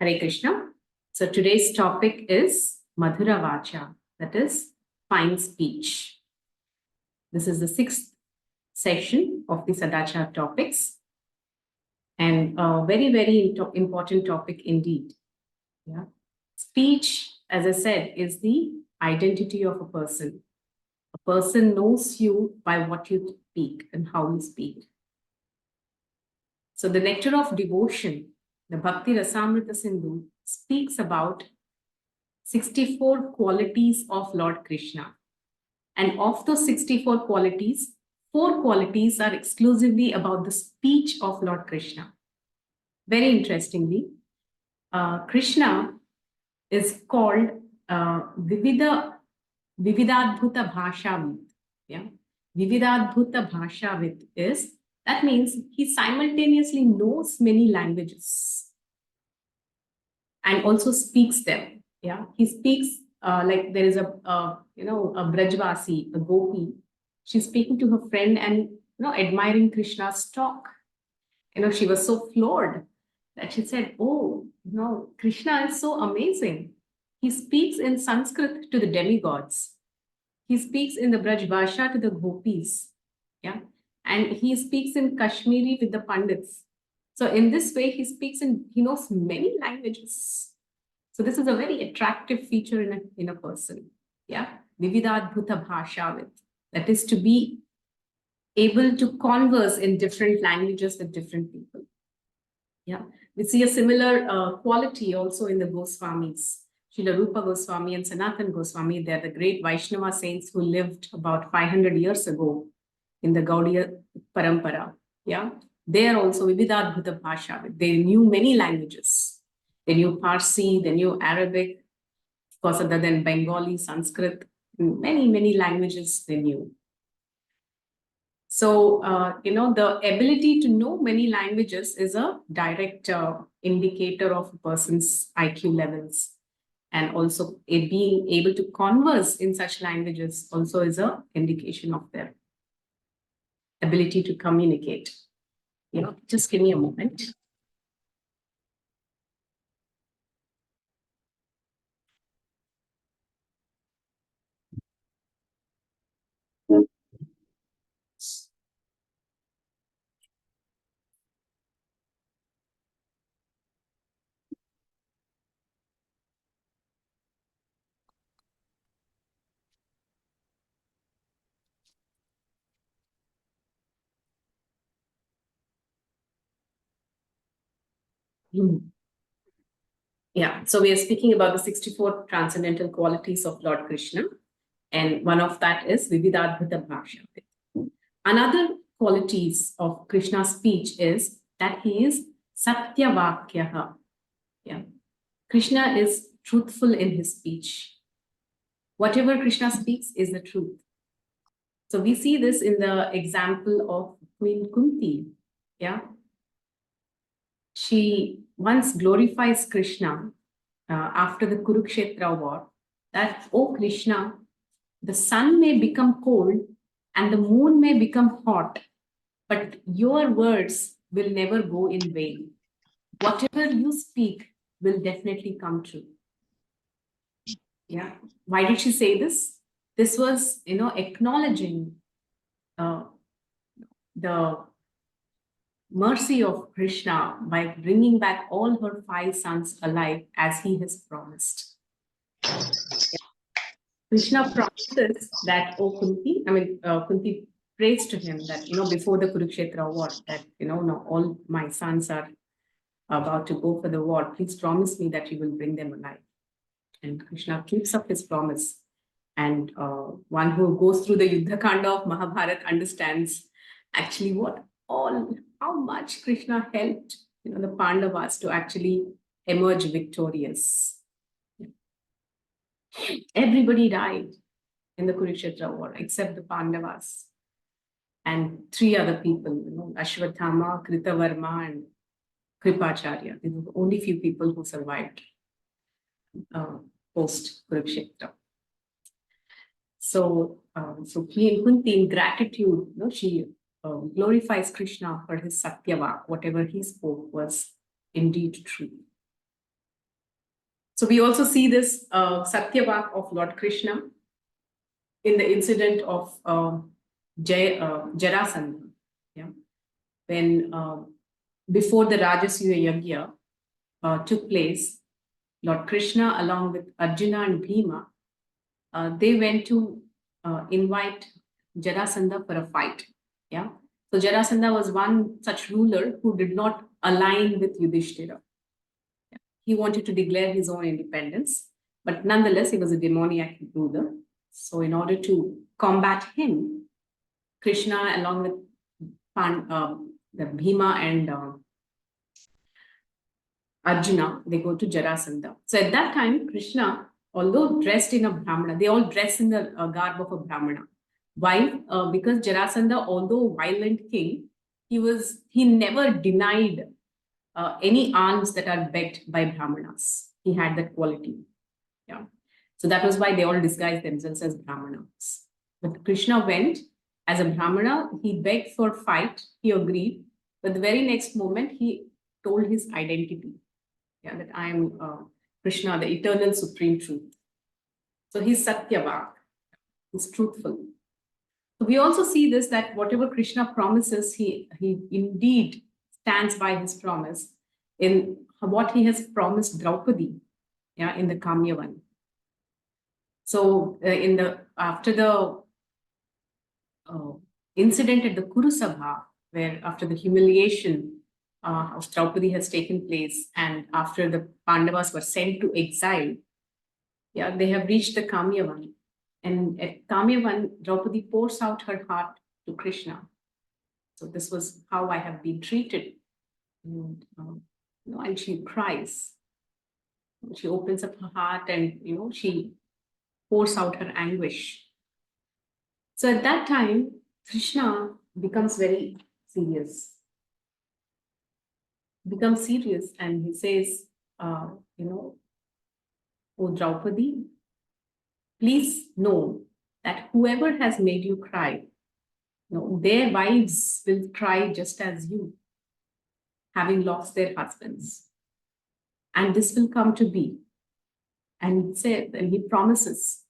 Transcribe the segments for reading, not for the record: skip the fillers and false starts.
Hare Krishna. So today's topic is Madhura vaca, that is fine speech. This is the 6th session of the Sadachar topics, and a very important topic indeed. Yeah. Speech, as I said, is the identity of a person. A person knows you by what you speak and how you speak. So the nectar of devotion, the Bhakti Rasamrita Sindhu, speaks about 64 qualities of Lord Krishna. And of those 64 qualities, 4 qualities are exclusively about the speech of Lord Krishna. Very interestingly, Krishna is called Vividadbhuta Bhashavid. Yeah? Vividadbhuta Bhashavid is, that means he simultaneously knows many languages and also speaks them. Yeah, he speaks like there is a Brajvasi, a gopi. She's speaking to her friend and admiring Krishna's talk. She was so floored that she said, "Oh, Krishna is so amazing. He speaks in Sanskrit to the demigods. He speaks in the Braj Bhasha to the gopis. Yeah, and he speaks in Kashmiri with the pandits. So in this way, he knows many languages. So this is a very attractive feature in a person. Yeah, Vividadbhuta Bhashavid. That is to be able to converse in different languages with different people. Yeah, we see a similar quality also in the Goswamis. Srila Rupa Goswami and Sanatan Goswami, they are the great Vaishnava saints who lived about 500 years ago in the Gaudiya Parampara. Yeah, they are also Vividadbhuta Bhashavid. They knew many languages. They knew Parsi, they knew Arabic, of course, other than Bengali, Sanskrit, many languages they knew. So, the ability to know many languages is a direct indicator of a person's IQ levels. And also being able to converse in such languages also is an indication of their ability to communicate. Just give me a moment. Yeah, so we are speaking about the 64 transcendental qualities of Lord Krishna, and one of that is Vividadbhuta Bhashavid. Another qualities of Krishna's speech is that he is Satyavakyaha. Yeah, Krishna is truthful in his speech. Whatever Krishna speaks is the truth. So we see this in the example of Queen Kunti. Yeah, she once glorifies Krishna after the Kurukshetra war, that, "Oh Krishna, the sun may become cold and the moon may become hot, but your words will never go in vain. Whatever you speak will definitely come true." Yeah. Why did she say this? This was, acknowledging the mercy of Krishna by bringing back all her 5 sons alive as he has promised. Yeah. Krishna promises that, "Oh Kunti," Kunti prays to him that, before the Kurukshetra war, that, now all my sons are about to go for the war. Please promise me that you will bring them alive. And Krishna keeps up his promise. And one who goes through the Yuddha Kanda of Mahabharata understands actually how much Krishna helped the Pandavas to actually emerge victorious. Everybody died in the Kurukshetra war except the Pandavas and 3 other people, Ashwathama, Kritavarma, and Kripacharya. These were the only few people who survived post Kurukshetra. So Queen Kunti, in gratitude, she glorifies Krishna for his Satyavak. Whatever he spoke was indeed true. So we also see this Satyavak of Lord Krishna in the incident of Jarasandha. Yeah? When before the Rajasuya Yagya took place, Lord Krishna along with Arjuna and Bhima, they went to invite Jarasandha for a fight. Yeah. So Jarasandha was one such ruler who did not align with Yudhishthira. Yeah. He wanted to declare his own independence, but nonetheless, he was a demoniac ruler. So in order to combat him, Krishna, along with the Bhima and Arjuna, they go to Jarasandha. So at that time, Krishna, although dressed in a Brahmana, they all dress in the garb of a Brahmana. Why? Because Jarasandha, although violent king, he never denied any alms that are begged by Brahmanas. He had that quality. Yeah. So that was why they all disguised themselves as Brahmanas. But Krishna went as a Brahmana, he begged for fight, he agreed, but the very next moment he told his identity. Yeah, that I am Krishna, the eternal supreme truth. So he's Satyavak, he's truthful. So we also see this, that whatever Krishna promises, he indeed stands by his promise in what he has promised Draupadi, yeah, in the Kamyavan. So after the incident at the Kurusabha, where after the humiliation of Draupadi has taken place, and after the Pandavas were sent to exile, yeah, they have reached the Kamyavan. And at Kamyavan, Draupadi pours out her heart to Krishna. So this was how I have been treated. And she cries. She opens up her heart and, she pours out her anguish. So at that time, Krishna becomes very serious. And he says, O Draupadi, please know that whoever has made you cry, their wives will cry just as you, having lost their husbands. And this will come to be. And he promises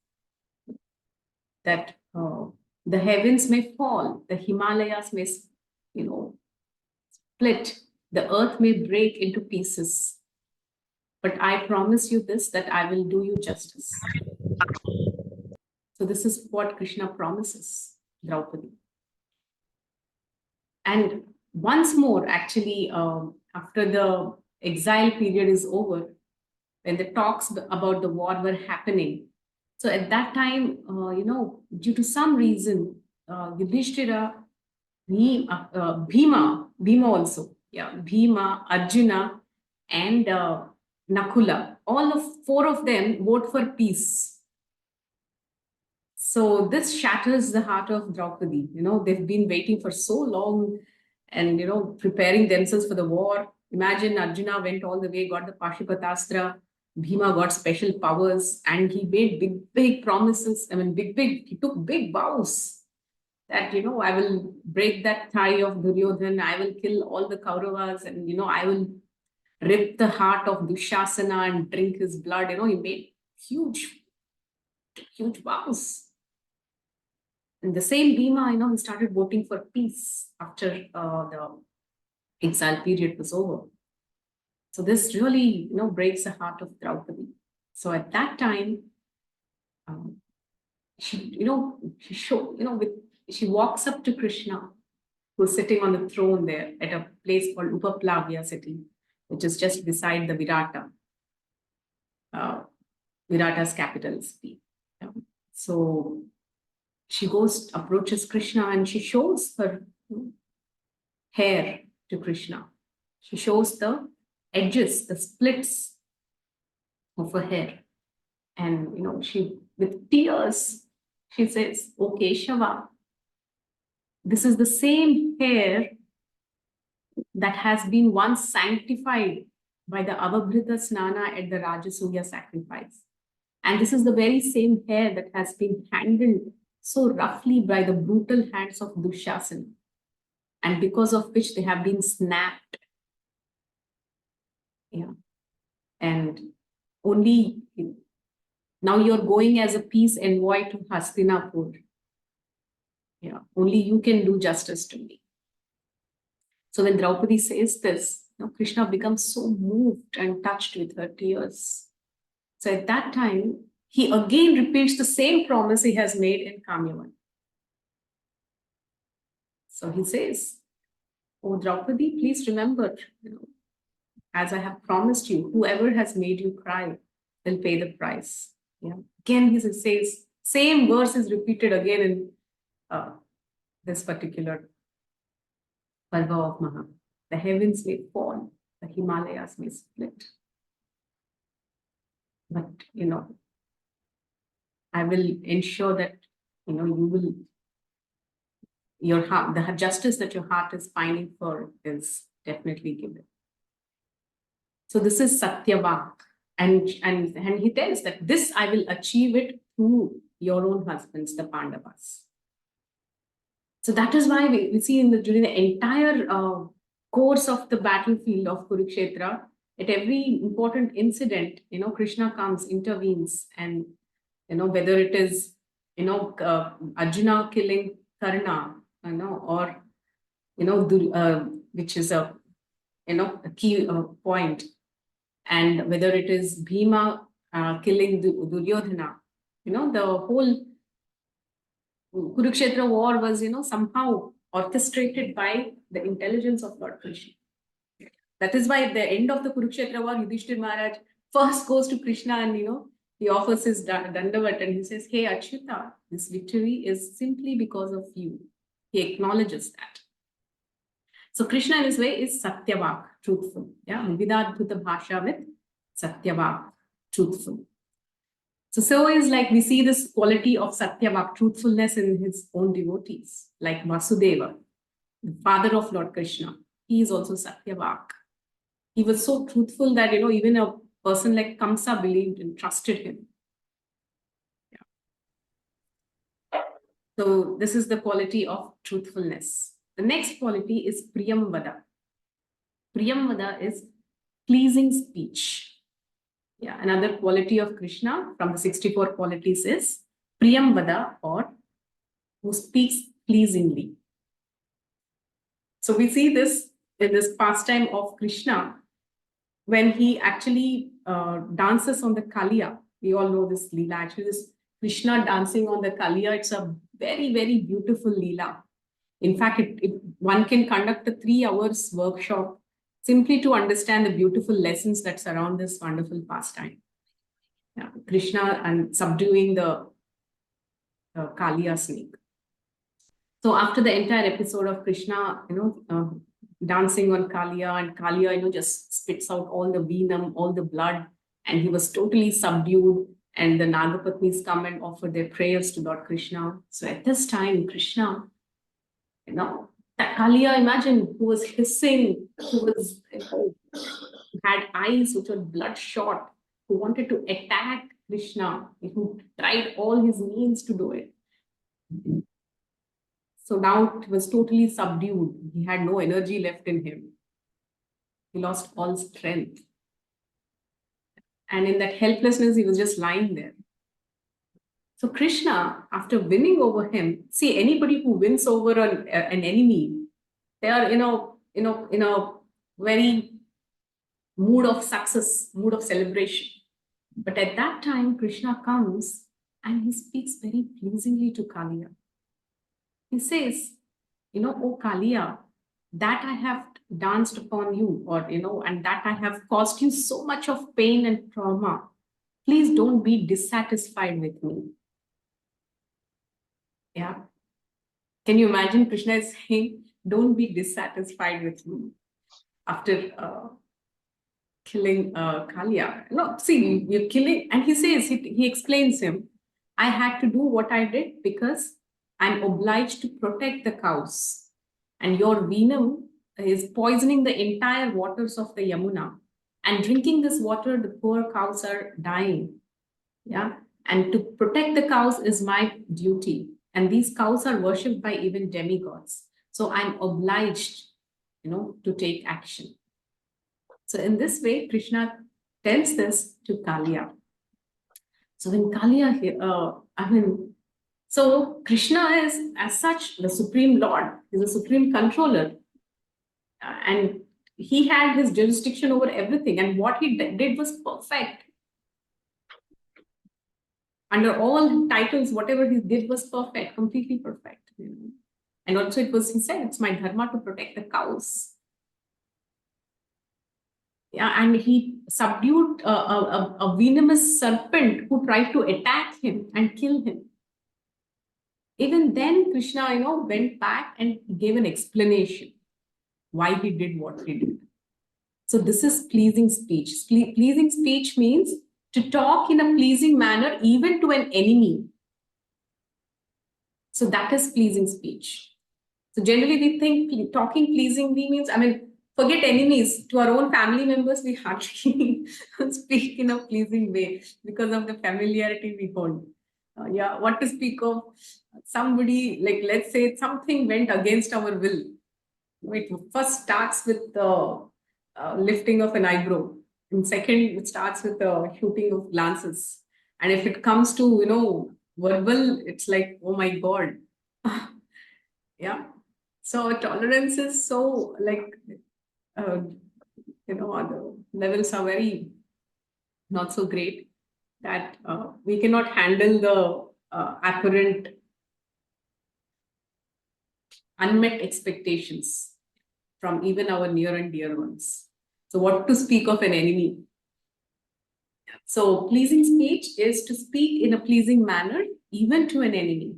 that the heavens may fall, the Himalayas may, split, the earth may break into pieces. But I promise you this, that I will do you justice. So this is what Krishna promises Draupadi. And once more, actually, after the exile period is over, when the talks about the war were happening, so at that time, due to some reason, Yudhishthira, Bhima also, yeah, Bhima, Arjuna, and Nakula, all of four of them vote for peace. So this shatters the heart of Draupadi. They've been waiting for so long and, preparing themselves for the war. Imagine Arjuna went all the way, got the Pashupatastra, Bhima got special powers, and he made big promises. He took big vows that, I will break that thigh of Duryodhan, I will kill all the Kauravas, and, I will rip the heart of Dushasana and drink his blood. He made huge vows. And the same Bhima, he started voting for peace after the exile period was over. So this really, breaks the heart of Draupadi. So at that time, she walks up to Krishna, who's sitting on the throne there at a place called Upaplavya city, which is just beside the Virata. Virata's capital city. Yeah. So she approaches Krishna, and she shows her hair to Krishna. She shows the edges, the splits of her hair. And, she, with tears, she says, "O Keshava, this is the same hair that has been once sanctified by the Avabhrita Snana at the Rajasuya sacrifice. And this is the very same hair that has been handled so roughly by the brutal hands of Dushasana, and because of which they have been snapped." Yeah. And only now you're going as a peace envoy to Hastinapur. Yeah, only you can do justice to me. So when Draupadi says this, Krishna becomes so moved and touched with her tears. So at that time, he again repeats the same promise he has made in Kamyavan. So he says, "Oh Draupadi, please remember, as I have promised you, whoever has made you cry will pay the price." Yeah. Again, he says, same verse is repeated again in this particular Parva of Maha. The heavens may fall, the Himalayas may split. But, I will ensure that, you will, your heart, the justice that your heart is pining for is definitely given. So this is Satyavak. And he tells that this I will achieve it through your own husbands, the Pandavas. So that is why we see during the entire course of the battlefield of Kurukshetra, at every important incident, Krishna comes, intervenes, and whether it is Arjuna killing Karna, or which is a key point, and whether it is Bhima killing Duryodhana, the whole Kurukshetra war was, somehow orchestrated by the intelligence of Lord Krishna. That is why at the end of the Kurukshetra war, Yudhishthir Maharaj first goes to Krishna and, he offers his Dandavat and he says, "Hey Achyuta, this victory is simply because of you." He acknowledges that. So Krishna in his way is Satyavak, truthful. Yeah, Vividadbhuta Bhasha with Satyavak, truthful. So is like we see this quality of Satyavak, truthfulness in his own devotees, like Vasudeva, the father of Lord Krishna. He is also Satyavak. He was so truthful that, even a person like Kamsa believed and trusted him. Yeah. So this is the quality of truthfulness. The next quality is Priyamvada. Priyamvada is pleasing speech. Yeah, another quality of Krishna from the 64 qualities is Priyamvada, or who speaks pleasingly. So we see this in this pastime of Krishna when he actually dances on the Kaliya. We all know this Leela. Actually, this Krishna dancing on the Kaliya, it's a very, very beautiful Leela. In fact, one can conduct a 3 hours workshop simply to understand the beautiful lessons that surround this wonderful pastime. Yeah, Krishna and subduing the Kaliya snake. So after the entire episode of Krishna, dancing on Kaliya, and Kaliya, just spits out all the venom, all the blood, and he was totally subdued. And the Nagapatnis come and offer their prayers to Lord Krishna. So at this time, Krishna, that Kaliya, imagine, who was hissing, who was had eyes which were bloodshot, who wanted to attack Krishna, who tried all his means to do it. So now it was totally subdued. He had no energy left in him. He lost all strength. And in that helplessness, he was just lying there. So Krishna, after winning over him, see, anybody who wins over an enemy, they are, in a very mood of success, mood of celebration. But at that time, Krishna comes and he speaks very pleasingly to Kaliya. He says, "Oh Kaliya, that I have danced upon you, or, and that I have caused you so much of pain and trauma. Please don't be dissatisfied with me." Yeah. Can you imagine Krishna is saying, "Don't be dissatisfied with me," after killing Kaliya. No, see, you're killing, and he says, he explains him, "I had to do what I did because I'm obliged to protect the cows. And your venom is poisoning the entire waters of the Yamuna. And drinking this water, the poor cows are dying. Yeah. And to protect the cows is my duty. And these cows are worshipped by even demigods. So I'm obliged, to take action." So in this way, Krishna tells this to Kaliya. So when Kaliya, so Krishna is as such the Supreme Lord, he's a Supreme Controller. And he had his jurisdiction over everything. And what he did was perfect. Under all titles, whatever he did was perfect, completely perfect. And also he said, it's my dharma to protect the cows. Yeah, and he subdued a venomous serpent who tried to attack him and kill him. Even then, Krishna, went back and gave an explanation why he did what he did. So this is pleasing speech. Pleasing speech means to talk in a pleasing manner, even to an enemy. So that is pleasing speech. So generally we think talking pleasingly means, forget enemies. To our own family members, we hardly speak in a pleasing way because of the familiarity we hold. What to speak of somebody, like let's say something went against our will. It first starts with the lifting of an eyebrow. And second, it starts with the shooting of glances. And if it comes to, verbal, it's like, oh my God. Yeah. So tolerance is so like, the levels are very not so great that we cannot handle the apparent unmet expectations from even our near and dear ones. So what to speak of an enemy? So pleasing speech is to speak in a pleasing manner, even to an enemy,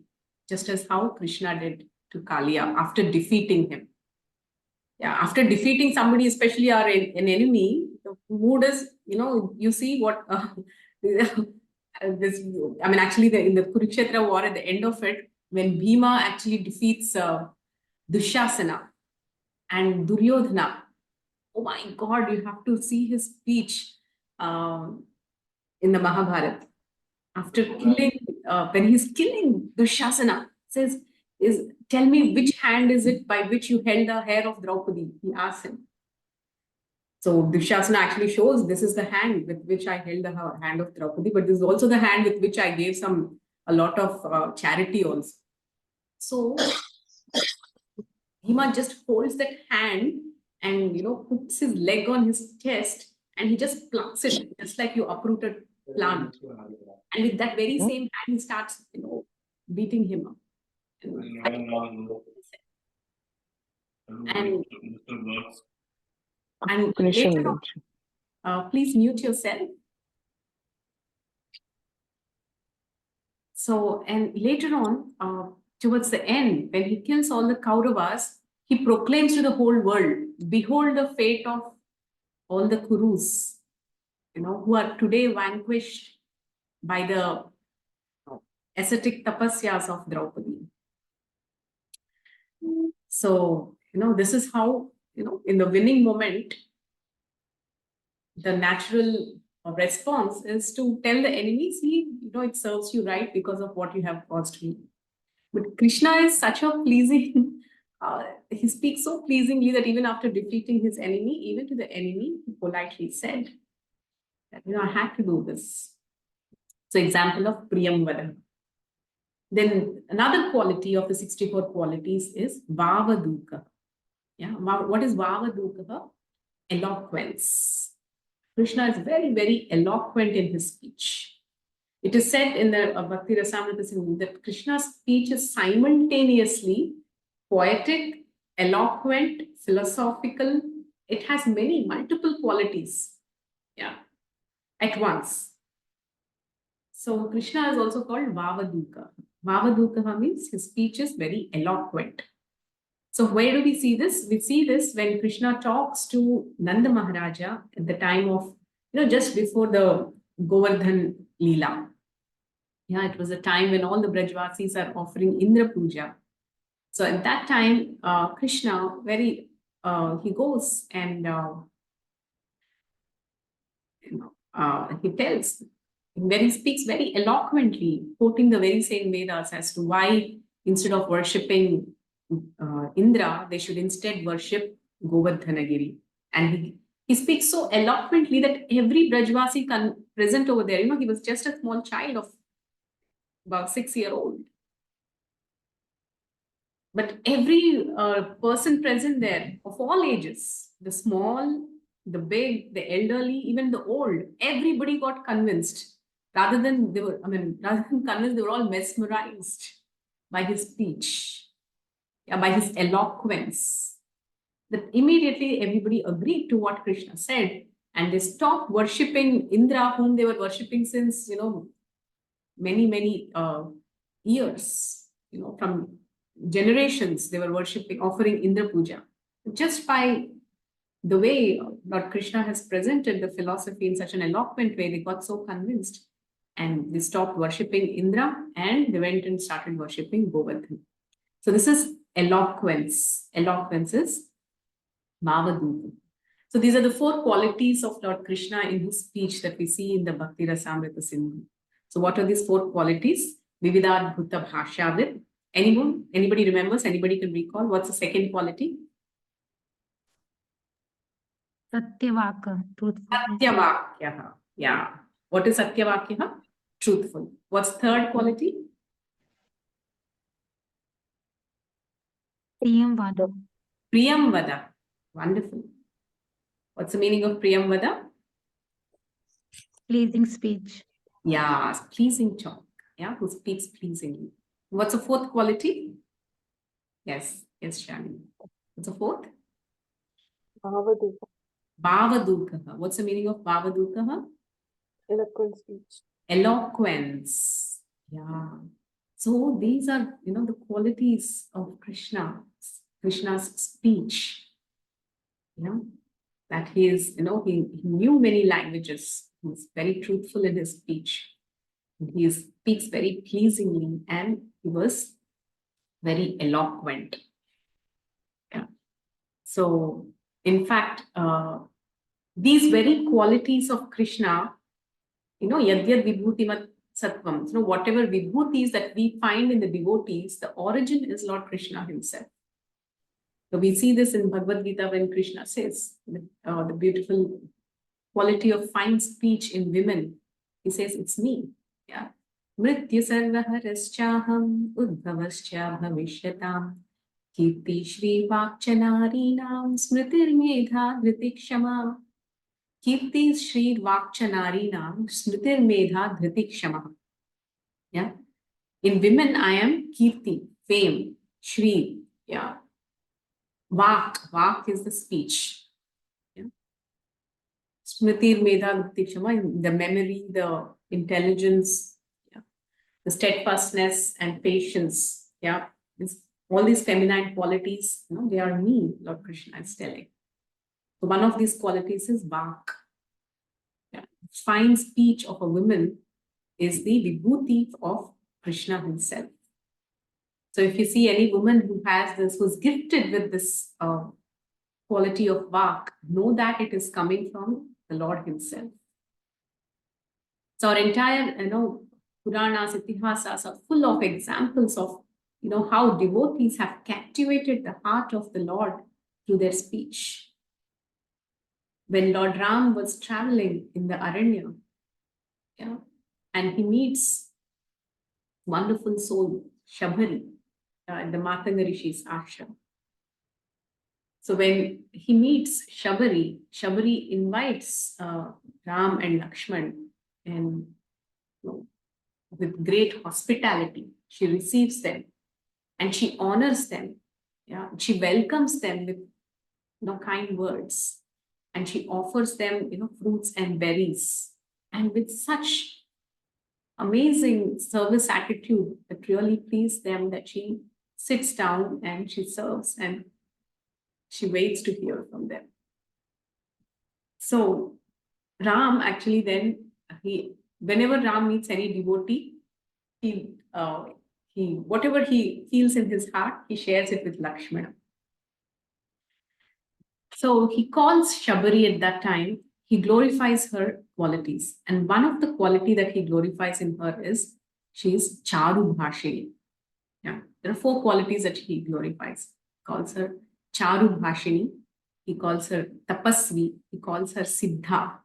just as how Krishna did to Kaliya after defeating him. Yeah, after defeating somebody, especially an enemy, the mood is, you see what actually in the Kurukshetra war, at the end of it, when Bhima actually defeats Dushasana and Duryodhana, oh my God, you have to see his speech in the Mahabharata. After killing, when he's killing Dushasana, says, tell me which hand is it by which you held the hair of Draupadi? He asks him. So Dushasana actually shows this is the hand with which I held the hand of Draupadi, but this is also the hand with which I gave a lot of charity also. So Bhima just holds that hand and puts his leg on his chest and he just plucks it, just like you uproot a plant. And with that very same hand, he starts, beating him up. And later on, please mute yourself. So, and later on, towards the end, when he kills all the Kauravas, he proclaims to the whole world, behold the fate of all the Kurus, who are today vanquished by the ascetic tapasyas of Draupadi. So, this is how, in the winning moment, the natural response is to tell the enemy, see, it serves you right because of what you have caused me. But Krishna is such a pleasing, he speaks so pleasingly that even after defeating his enemy, even to the enemy, he politely said that, I had to do this. So example of Priyam Vada. Then another quality of the 64 qualities is Vavaduka. Yeah, what is Vavaduka? Eloquence. Krishna is very, very eloquent in his speech. It is said in the Bhakti Rasamrita that Krishna's speech is simultaneously poetic, eloquent, philosophical. It has multiple qualities, at once. So Krishna is also called Vavaduka. Vavaduka means his speech is very eloquent. So where do we see this? We see this when Krishna talks to Nanda Maharaja at the time of, just before the Govardhan Leela. Yeah, it was a time when all the Brajvasis are offering Indra Puja. So at that time, Krishna, he goes and, he tells, where he speaks very eloquently, quoting the very same Vedas as to why instead of worshipping Indra, they should instead worship Govardhanagiri. And he He speaks so eloquently that every Brajvasi present over there, he was just a small child of about 6-year-old. But every person present there of all ages, the small, the big, the elderly, even the old, everybody got convinced. Rather than convinced, they were all mesmerized by his speech, by his eloquence. That immediately everybody agreed to what Krishna said, and they stopped worshipping Indra, whom they were worshipping since many years. From generations they were worshipping, offering Indra Puja. Just by the way Lord Krishna has presented the philosophy in such an eloquent way, they got so convinced, and they stopped worshipping Indra and they went and started worshipping Govardhan. So this is eloquence. Eloquence is Bhavaduta. So these are the 4 qualities of Lord Krishna in his speech that we see in the Bhakti Rasamrita Sindhu. So what are these 4 qualities? Vividadbhuta Bhashavid. Anyone? Anybody remembers? Anybody can recall? What's the second quality? Satyavaka, truthful. Satyavakya. Yeah. What is Satyavakya? Truthful. What's third quality? Priyamvada. Priyamvada. Wonderful. What's the meaning of Priyamvada? Pleasing speech. Yeah, pleasing talk. Yeah, who speaks pleasingly. What's the fourth quality? Yes, Shani. What's the fourth? Bhavaduka. Bhavadukaha. What's the meaning of Bhavadukaha? Eloquent speech. Eloquence. Yeah. So these are, the qualities of Krishna's speech. That he is, he knew many languages. He was very truthful in his speech. He speaks very pleasingly, and he was very eloquent. Yeah. So, in fact, these very qualities of Krishna, yadyad vibhutimat sattvam, whatever vibhutis that we find in the devotees, the origin is Lord Krishna himself. So we see this in Bhagavad Gita when Krishna says the beautiful quality of fine speech in women. He says, it's me. Yeah. Mrityu sarvaharaschaham udbhavascha bhavisyatam kirti shri vakchanarinam smritirmedha dhritikshama. Kirti shri vakchanarinam smritirmedha dhritikshama. Yeah. In women, I am Kirti, fame, Shri. Yeah. Vak is the speech. Yeah. Smritir Medha Dhritikshama, the memory, the intelligence, yeah, the steadfastness and patience. Yeah, all these feminine qualities, they are me, Lord Krishna is telling. So one of these qualities is Vak. Yeah. Fine speech of a woman is the vibhuti of Krishna himself. So if you see any woman who has this, who's gifted with this quality of Vak, know that it is coming from the Lord himself. So our entire, Puranas, Itihasas are full of examples of, how devotees have captivated the heart of the Lord through their speech. When Lord Ram was traveling in the Aranya, yeah, and he meets wonderful soul, Shabari, at the Matanga Rishi's ashram. So when he meets Shabari, Shabari invites Ram and Lakshman, and with great hospitality, she receives them and she honors them. Yeah, she welcomes them with kind words, and she offers them fruits and berries, and with such amazing service attitude that really pleased them, that she sits down and she serves and she waits to hear from them. So Ram actually then, whenever Ram meets any devotee, whatever he feels in his heart, he shares it with Lakshmana. So he calls Shabari at that time. He glorifies her qualities. And one of the quality that he glorifies in her is she is Charu Bhashini. Yeah. There are 4 qualities that he glorifies. He calls her Charu Bhashini. he calls her Tapasvi, he calls her Siddha.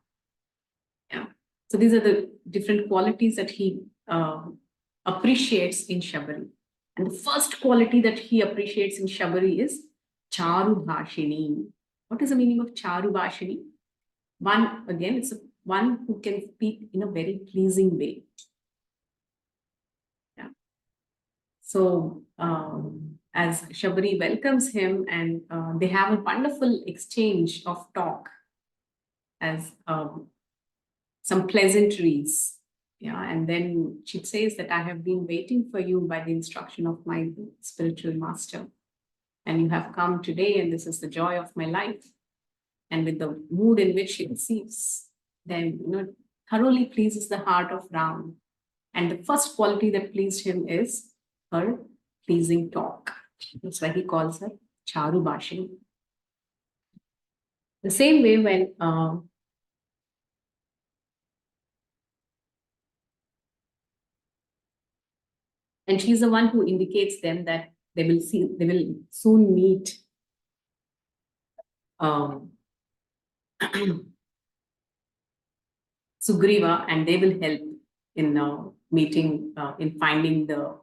Yeah. So these are the different qualities that he appreciates in Shabari. And the first quality that he appreciates in Shabari is Charu Bhashini. What is the meaning of Charu Bhashini? One, again, it's one who can speak in a very pleasing way. Yeah. So as Shabari welcomes him, and they have a wonderful exchange of talk as some pleasantries. Yeah, and then she says that I have been waiting for you by the instruction of my spiritual master. And you have come today, and this is the joy of my life. And with the mood in which she receives, then thoroughly pleases the heart of Ram. And the first quality that pleased him is her pleasing talk. That's why he calls her Charu Bhashini. The same way when and she's the one who indicates them that they will soon meet Sugriva, and they will help in meeting, in finding the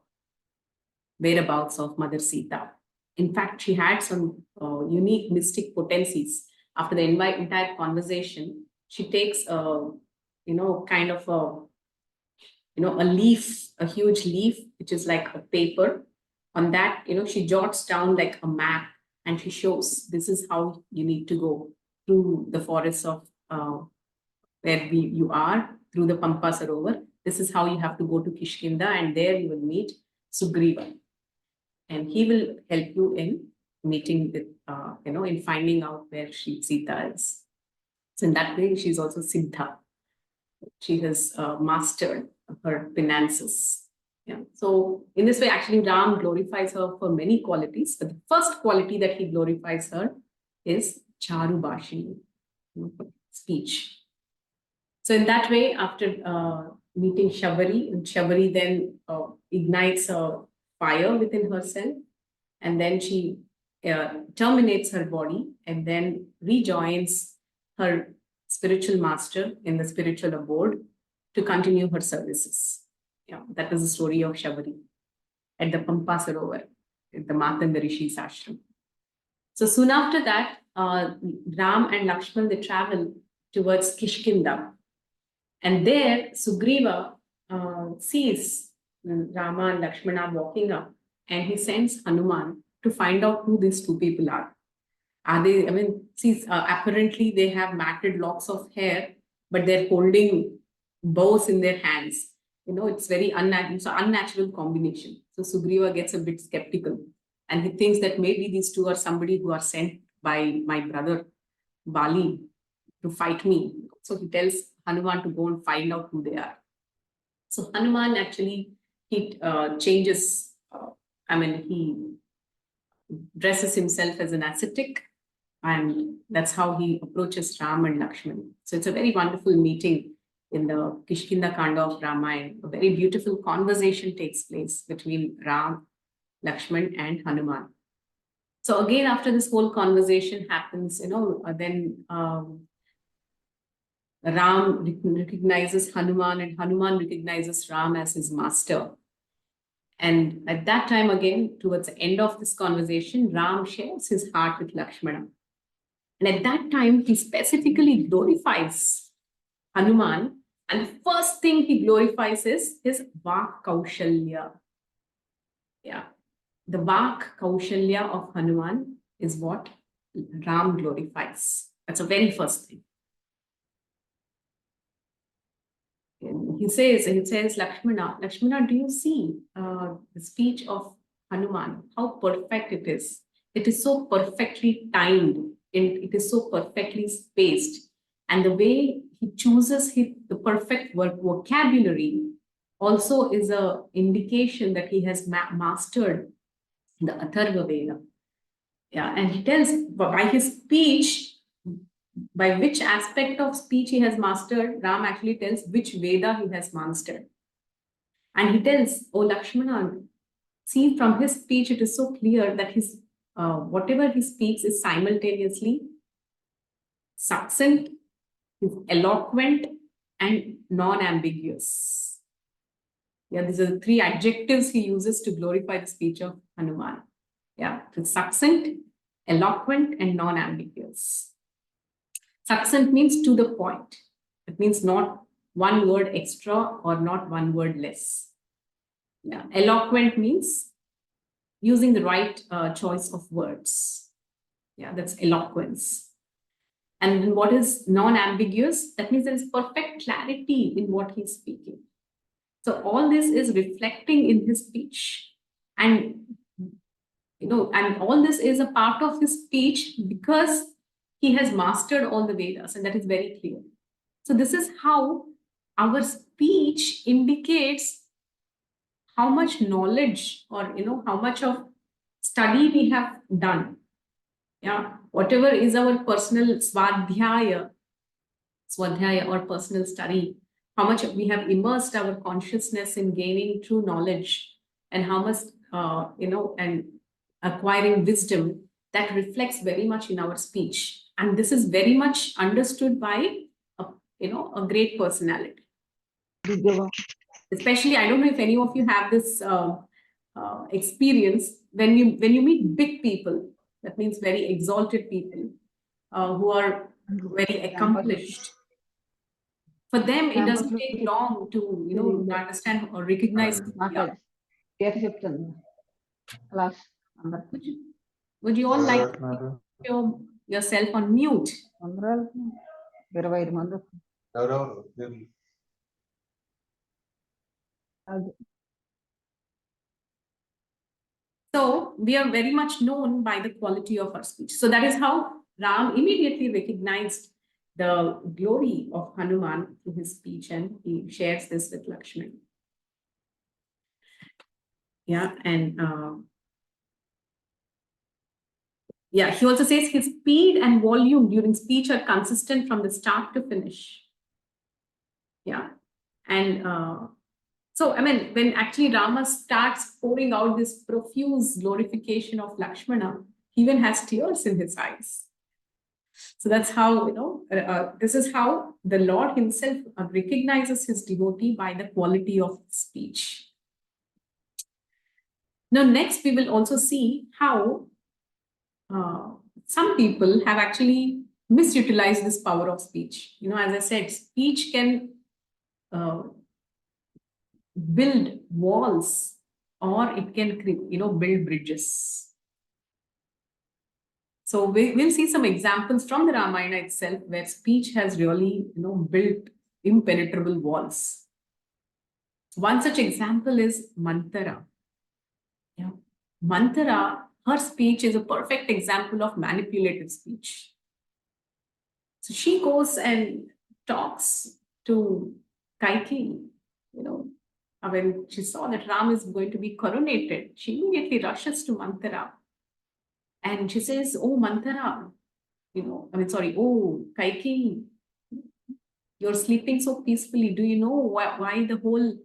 whereabouts of Mother Sita. In fact, she had some unique mystic potencies. After the entire conversation, she takes kind of a leaf, a huge leaf, which is like a paper. On that, she jots down like a map, and she shows this is how you need to go through the forests of where you are, through the Pampa Sarovar. This is how you have to go to Kishkinda, and there you will meet Sugriva. And he will help you in meeting with, in finding out where Sita is. So in that way, she's also Siddha. She has mastered her finances. Yeah. So in this way, actually, Ram glorifies her for many qualities. But the first quality that he glorifies her is Charu Bhashini, speech. So in that way, after meeting Shabari, and Shabari then ignites a fire within herself, and then she terminates her body and then rejoins her spiritual master in the spiritual abode to continue her services. Yeah, that is the story of Shabari at the Pampa Sarovar, at the Matanda Rishi's ashram. So soon after that, Ram and Lakshman, they travel towards Kishkinda. And there, Sugriva sees Rama and Lakshmana walking up, and he sends Hanuman to find out who these two people are. Are they, apparently they have matted locks of hair, but they're holding bows in their hands. It's very unnatural combination. So Sugriva gets a bit skeptical, and he thinks that maybe these two are somebody who are sent by my brother Bali to fight me. So he tells Hanuman to go and find out who they are. So Hanuman actually, he changes, he dresses himself as an ascetic, and that's how he approaches Ram and Lakshman. So it's a very wonderful meeting in the Kishkinda Kanda of Ramayana. A very beautiful conversation takes place between Ram, Lakshman, and Hanuman. So again, after this whole conversation happens, then Ram recognizes Hanuman, and Hanuman recognizes Ram as his master. And at that time, again, towards the end of this conversation, Ram shares his heart with Lakshmana. And at that time, he specifically glorifies Hanuman. And the first thing he glorifies is his Vak Kaushalya. Yeah. The Vak Kaushalya of Hanuman is what Ram glorifies. That's the very first thing. And he says, Lakshmana, do you see the speech of Hanuman? How perfect it is. It is so perfectly timed, and it is so perfectly spaced. And the way he chooses the perfect vocabulary also is an indication that he has mastered the Atharva Veda. Yeah, and he tells by his speech, by which aspect of speech he has mastered. Ram actually tells which Veda he has mastered. And he tells, oh Lakshmana, see, from his speech, it is so clear that his whatever he speaks is simultaneously succinct, he's eloquent, and non-ambiguous. Yeah, these are the three adjectives he uses to glorify the speech of Hanuman. Yeah, it's succinct, eloquent, and non-ambiguous. Succinct means to the point. It means not one word extra or not one word less. Yeah, eloquent means using the right choice of words. Yeah, that's eloquence. And then what is non-ambiguous? That means there is perfect clarity in what he's speaking. So all this is reflecting in his speech. And and all this is a part of his speech because he has mastered all the Vedas, and that is very clear. So this is how our speech indicates how much knowledge or how much of study we have done. Yeah, whatever is our personal swadhyaya or personal study, how much we have immersed our consciousness in gaining true knowledge, and how much and acquiring wisdom, that reflects very much in our speech. And this is very much understood by a great personality. Especially, I don't know if any of you have this experience when you meet big people. That means very exalted people who are very accomplished. For them, it doesn't take long to understand or recognize. Would you all like to put yourself on mute? So we are very much known by the quality of our speech. So that is how Ram immediately recognized the glory of Hanuman through his speech, and he shares this with Lakshman. Yeah, and he also says his speed and volume during speech are consistent from the start to finish. Yeah, and so I mean, when actually Rama starts pouring out this profuse glorification of Lakshmana, he even has tears in his eyes. So that's how, this is how the Lord himself recognizes his devotee by the quality of speech. Now, next, we will also see how some people have actually misutilized this power of speech. As I said, speech can build walls, or it can, build bridges. So we'll see some examples from the Ramayana itself where speech has really, built impenetrable walls. One such example is Manthara. Yeah. Manthara, her speech is a perfect example of manipulative speech. So she goes and talks to Kaikeyi, when she saw that Ram is going to be coronated, she immediately rushes to Manthara. And she says, "Oh, Manthara, oh, Kaikeyi, you're sleeping so peacefully. Do you know why the whole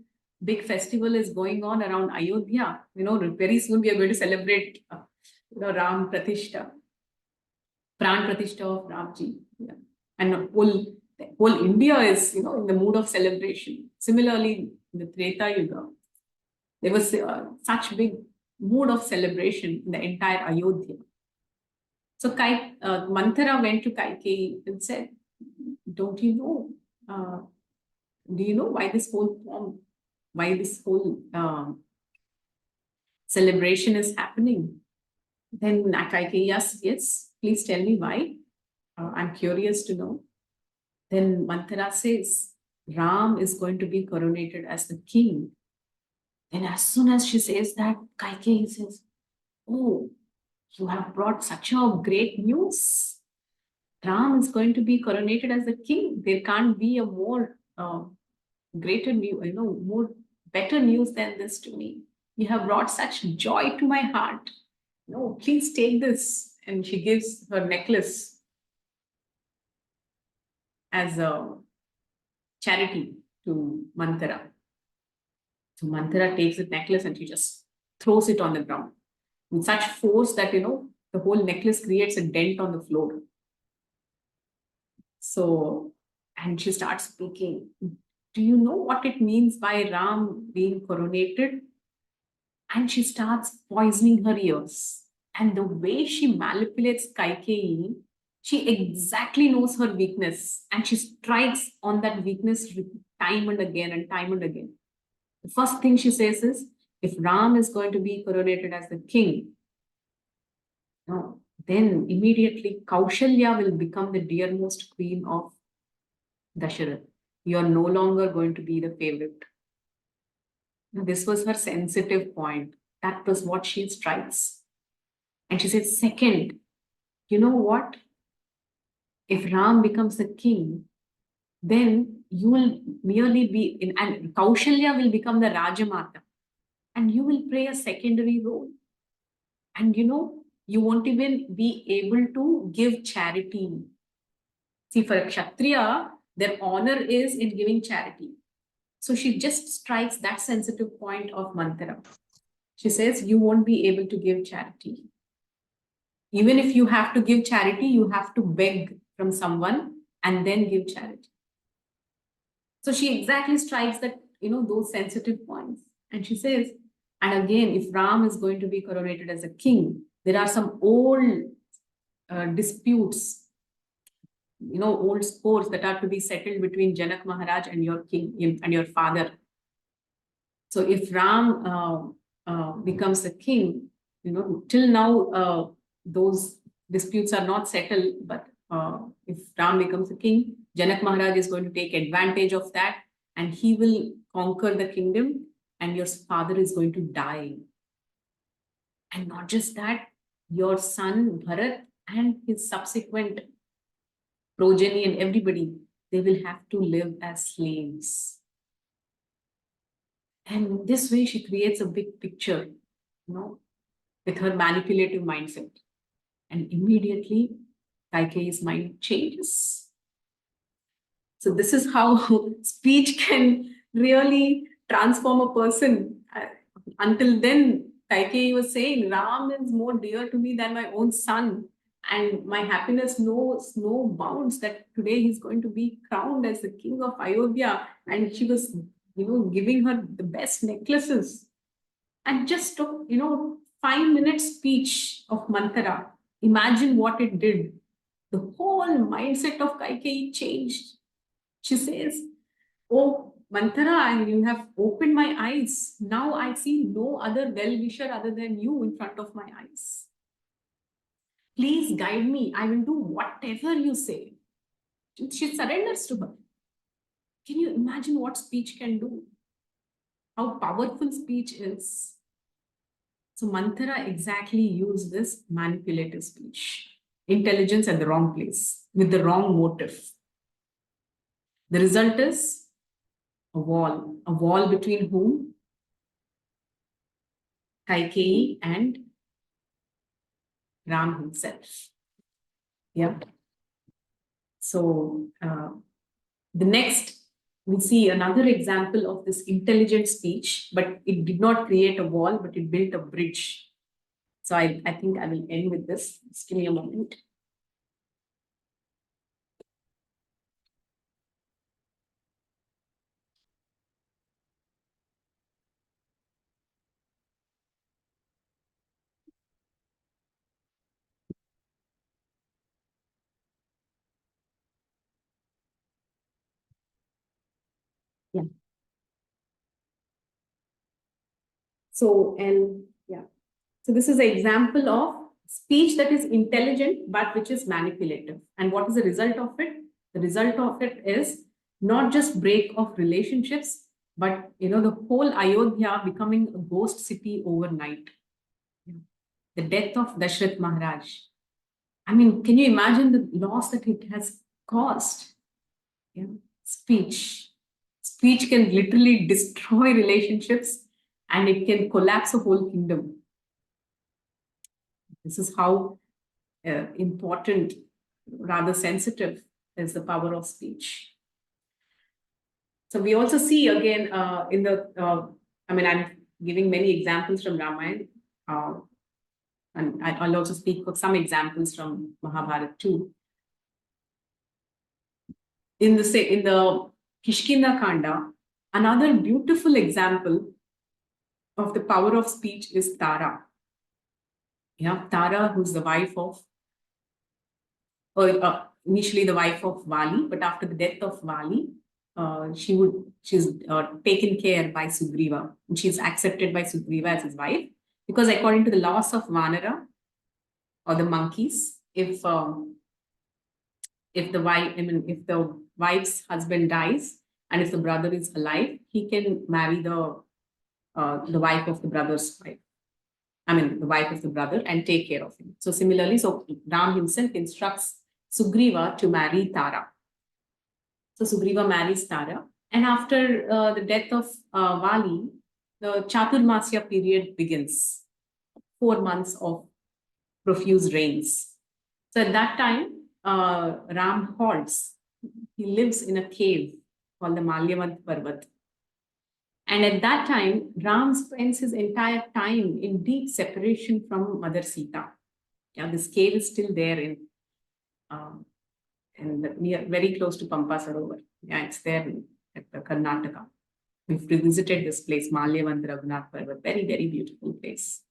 big festival is going on around Ayodhya? Very soon we are going to celebrate, Ram Pratishta, Pran Pratishta of Ramji. Yeah. And whole India is, in the mood of celebration. Similarly, in the Treta Yuga, there was such big mood of celebration in the entire Ayodhya. So Manthara went to Kaikeyi and said, do you know why this whole celebration is happening? Then Kaikeyi, yes, please tell me why. I'm curious to know. Then Manthara says, Ram is going to be coronated as the king. And as soon as she says that, Kaikeyi says, "Oh, you have brought such a great news. Ram is going to be coronated as the king. There can't be a more greater news, more better news than this to me. You have brought such joy to my heart. No, please take this." And she gives her necklace as a charity to Manthara. So Manthara takes the necklace and she just throws it on the ground with such force that, the whole necklace creates a dent on the floor. So, and she starts speaking. Do you know what it means by Ram being coronated? And she starts poisoning her ears. And the way she manipulates Kaikeyi, she exactly knows her weakness and she strikes on that weakness time and again and time and again. The first thing she says is, if Ram is going to be coronated as the king, no, then immediately Kaushalya will become the dearmost queen of Dasharath. You are no longer going to be the favorite. This was her sensitive point. That was what she strikes. And she said, second, you know what? If Ram becomes the king, then you will merely be in, and Kaushalya will become the Rajamata, and you will play a secondary role. And you won't even be able to give charity. See, for a Kshatriya, their honor is in giving charity. So she just strikes that sensitive point of Manthara. She says, you won't be able to give charity. Even if you have to give charity, you have to beg from someone and then give charity. So she exactly strikes that, those sensitive points. And she says, and again, if Ram is going to be coronated as a king, there are some old disputes, old scores that are to be settled between Janak Maharaj and your king and your father. So if Ram becomes a king, till now, those disputes are not settled, but if Ram becomes a king, Janak Maharaj is going to take advantage of that and he will conquer the kingdom and your father is going to die. And not just that, your son Bharat and his subsequent progeny and everybody, they will have to live as slaves. And this way she creates a big picture, with her manipulative mindset. And immediately Kaikeyi's mind changes. So this is how speech can really transform a person. Until then, Kaikeyi was saying, Ram is more dear to me than my own son. And my happiness knows no bounds that today he's going to be crowned as the king of Ayodhya. And she was, giving her the best necklaces. And just took, 5-minute speech of Manthara. Imagine what it did. The whole mindset of Kaikeyi changed. She says, oh, Manthara, you have opened my eyes. Now I see no other well-wisher other than you in front of my eyes. Please guide me. I will do whatever you say. She surrenders to her. Can you imagine what speech can do? How powerful speech is. So Manthara exactly used this manipulative speech. Intelligence at the wrong place, with the wrong motive. The result is a wall. A wall between whom? Kaikeyi and Ram himself. Yeah. So the next, we see another example of this intelligent speech, but it did not create a wall, but it built a bridge. So I think I will end with this. Just give me a moment. Yeah. So, and yeah. So this is an example of speech that is intelligent, but which is manipulative. And what is the result of it? The result of it is not just break of relationships, but the whole Ayodhya becoming a ghost city overnight. The death of Dashrath Maharaj. I mean, can you imagine the loss that it has caused? Yeah. Speech. Speech can literally destroy relationships and it can collapse a whole kingdom. This is how important, rather sensitive, is the power of speech. So we also see again in the, I'm giving many examples from Ramayana, and I'll also speak of some examples from Mahabharata too. in the Kishkinda Kanda, another beautiful example of the power of speech is Tara. Yeah, Tara, who's the wife of, initially the wife of Vali, but after the death of Vali, she's taken care by Sugriva. And she's accepted by Sugriva as his wife, because according to the laws of Vanara, or the monkeys, if the wife, if the wife's husband dies and if the brother is alive, he can marry the wife of the brother's wife. The wife of the brother, and take care of him. So similarly, Ram himself instructs Sugriva to marry Tara. So Sugriva marries Tara, and after the death of Vali, the Chaturmasya period begins. 4 months of profuse rains. So at that time, Ram halts. He lives in a cave called the Malyavant Parvat. And at that time, Ram spends his entire time in deep separation from Mother Sita. Yeah, this cave is still there in near, very close to Pampa Sarovar. Yeah, it's there at the Karnataka. We've visited this place, Malyavant Raghunath Parvat, very, very beautiful place.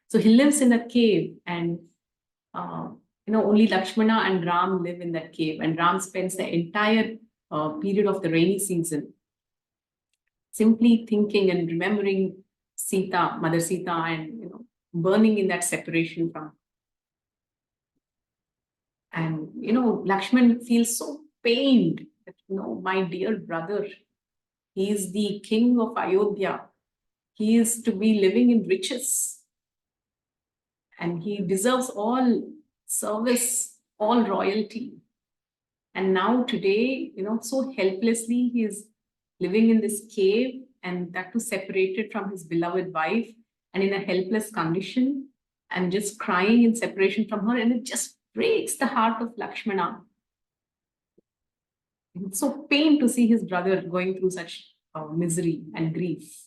So he lives in a cave, and only Lakshmana and Ram live in that cave, and Ram spends the entire period of the rainy season simply thinking and remembering Sita, Mother Sita, and burning in that separation from. And Lakshman feels so pained that my dear brother, he is the king of Ayodhya. He is to be living in riches, and he deserves all service, all royalty. And now today, so helplessly, he is living in this cave, and that too separated from his beloved wife, and in a helpless condition, and just crying in separation from her, and it just breaks the heart of Lakshmana. It's so pain to see his brother going through such misery and grief.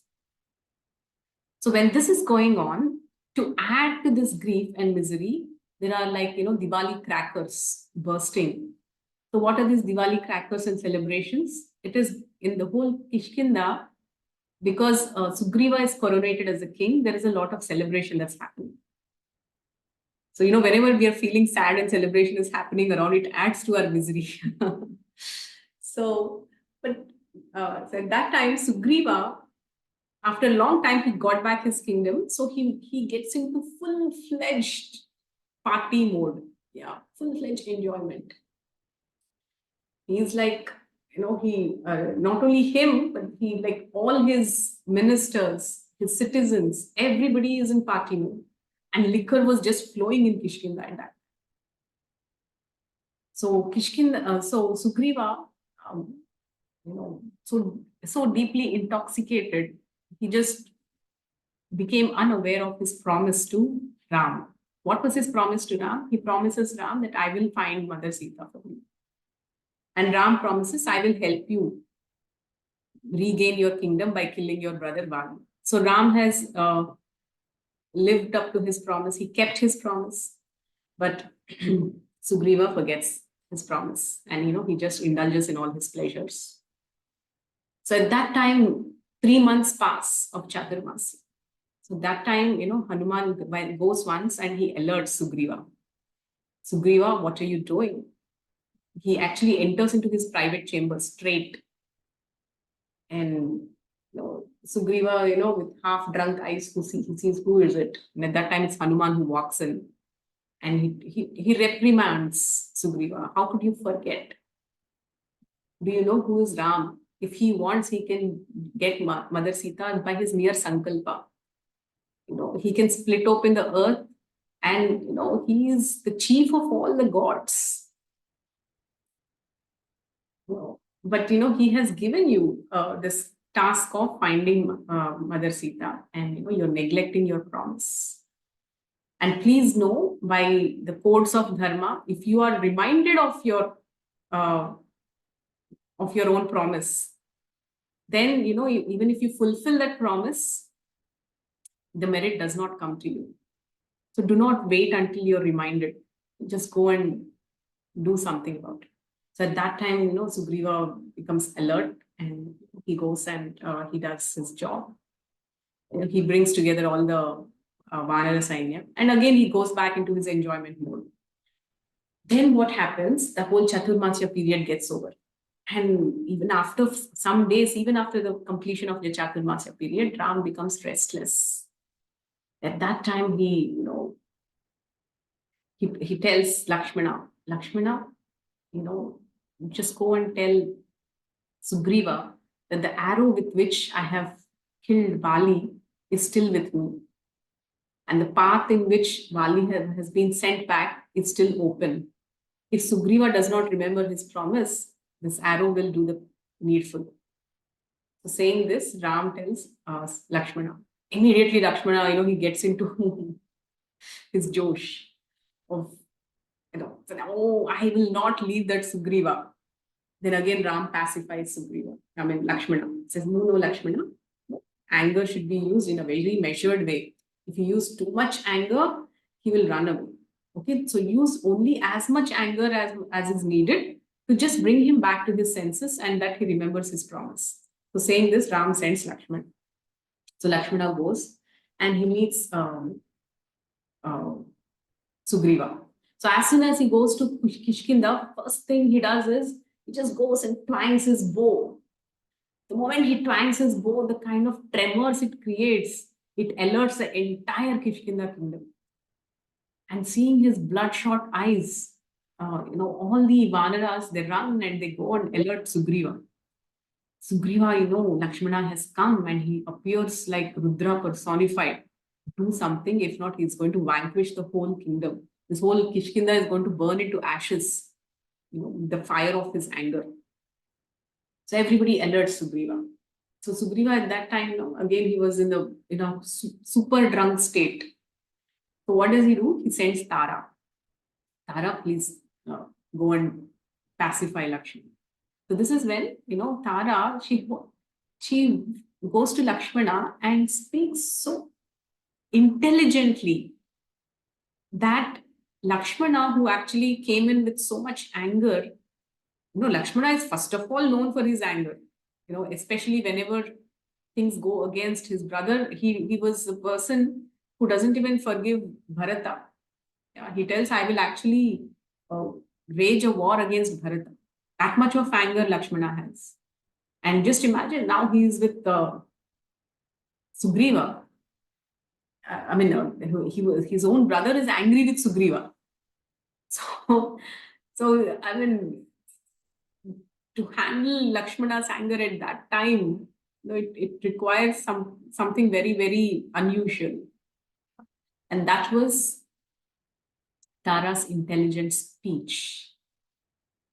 So when this is going on, to add to this grief and misery, there are Diwali crackers bursting. So what are these Diwali crackers and celebrations? It is in the whole Kishkinda, because Sugriva is coronated as a king, there is a lot of celebration that's happening. So, whenever we are feeling sad and celebration is happening around, it adds to our misery. So at that time, Sugriva, after a long time, he got back his kingdom. So he gets into full-fledged party mode. Yeah, full-fledged enjoyment. He's like, he, not only him, but he, like all his ministers, his citizens, everybody is in party mode. And liquor was just flowing in Kishkinda at that. So Sugriva, so deeply intoxicated, he just became unaware of his promise to Ram. What was his promise to Ram? He promises Ram that I will find Mother Sita for you. And Ram promises, I will help you regain your kingdom by killing your brother Vali. So Ram has lived up to his promise. He kept his promise, but Sugriva forgets his promise, and he just indulges in all his pleasures. So at that time, 3 months pass of Chaturmasya. So that time, Hanuman goes once and he alerts Sugriva. Sugriva, what are you doing? He actually enters into his private chamber straight. And Sugriva, with half drunk eyes, he sees who is it. And at that time, it's Hanuman who walks in. And he reprimands Sugriva. How could you forget? Do you know who is Ram? If he wants, he can get Mother Sita by his mere sankalpa. He can split open the earth, and he is the chief of all the gods. But he has given you this task of finding Mother Sita, and you're neglecting your promise. And please know, by the codes of dharma, if you are reminded of your own promise, then even if you fulfill that promise, the merit does not come to you. So do not wait until you're reminded. Just go and do something about it. So at that time, Sugriva becomes alert and he goes and he does his job. He brings together all the Vanara Sainya. And again, he goes back into his enjoyment mode. Then what happens? The whole Chaturmasya period gets over. And even after some days, even after the completion of the Chaturmasya period, Ram becomes restless. At that time, he tells Lakshmana, just go and tell Sugriva that the arrow with which I have killed Bali is still with me. And the path in which Bali has been sent back is still open. If Sugriva does not remember his promise, this arrow will do the needful. So saying this, Ram tells Lakshmana. Immediately Lakshmana, he gets into his Josh of, I will not leave that Sugriva. Then again, Ram pacifies Sugriva. Lakshmana says, no, Lakshmana. Anger should be used in a very measured way. If you use too much anger, he will run away. Okay, so use only as much anger as is needed to just bring him back to his senses and that he remembers his promise. So saying this, Ram sends Lakshmana. So Lakshmana goes and he meets Sugriva. So as soon as he goes to Kishkinda, first thing he does is he just goes and twangs his bow. The moment he twangs his bow, the kind of tremors it creates, it alerts the entire Kishkinda kingdom. And seeing his bloodshot eyes, all the Vanaras, they run and they go and alert Sugriva. Sugriva, Lakshmana has come and he appears like Rudra personified. Do something, if not, he's going to vanquish the whole kingdom. This whole Kishkinda is going to burn into ashes, the fire of his anger. So everybody alerts Sugriva. So Sugriva at that time, again, he was in the super drunk state. So what does he do? He sends Tara. Tara, please go and pacify Lakshmana. So this is when, Tara, she goes to Lakshmana and speaks so intelligently that Lakshmana, who actually came in with so much anger, Lakshmana is first of all known for his anger, especially whenever things go against his brother. He was a person who doesn't even forgive Bharata. Yeah, he tells, I will actually wage a war against Bharata. That much of anger Lakshmana has. And just imagine now he is with Sugriva. His own brother is angry with Sugriva. So to handle Lakshmana's anger at that time, it requires something very, very unusual. And that was Tara's intelligent speech.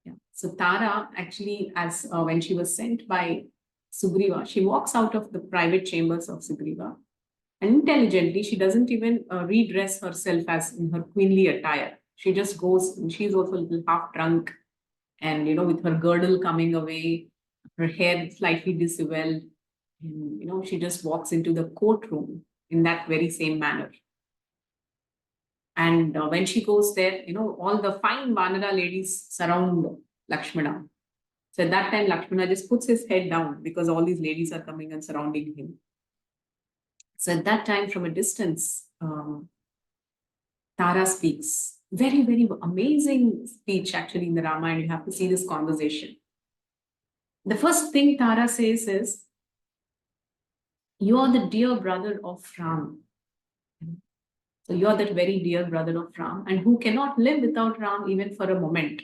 Yeah. So Tara actually, as when she was sent by Sugriva, she walks out of the private chambers of Sugriva. And intelligently, she doesn't even redress herself as in her queenly attire. She just goes, and she's also a little half drunk, and with her girdle coming away, her hair slightly disheveled, and she just walks into the courtroom in that very same manner. And when she goes there, all the fine Vanara ladies surround Lakshmana. So at that time, Lakshmana just puts his head down because all these ladies are coming and surrounding him. So at that time, from a distance, Tara speaks. Very, very amazing speech actually in the Ramayana. You have to see this conversation. The first thing Tara says is, you are the dear brother of Ram. So you are that very dear brother of Ram, and who cannot live without Ram even for a moment.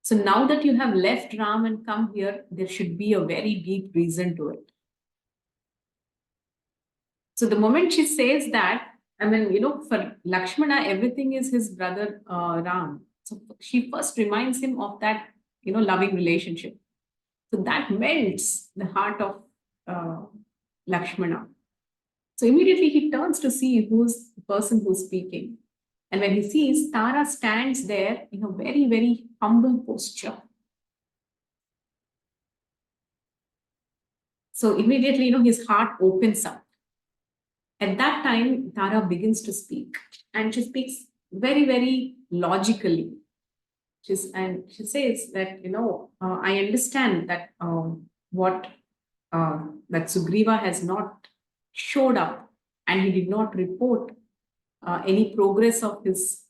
So now that you have left Ram and come here, there should be a very deep reason to it. So the moment she says that, for Lakshmana, everything is his brother Ram. So she first reminds him of that, loving relationship. So that melts the heart of Lakshmana. So immediately he turns to see who's the person who's speaking. And when he sees, Tara stands there in a very, very humble posture. So immediately, his heart opens up. At that time, Tara begins to speak. And she speaks very, very logically. And she says that, I understand that what that Sugriva has not showed up, and he did not report any progress of his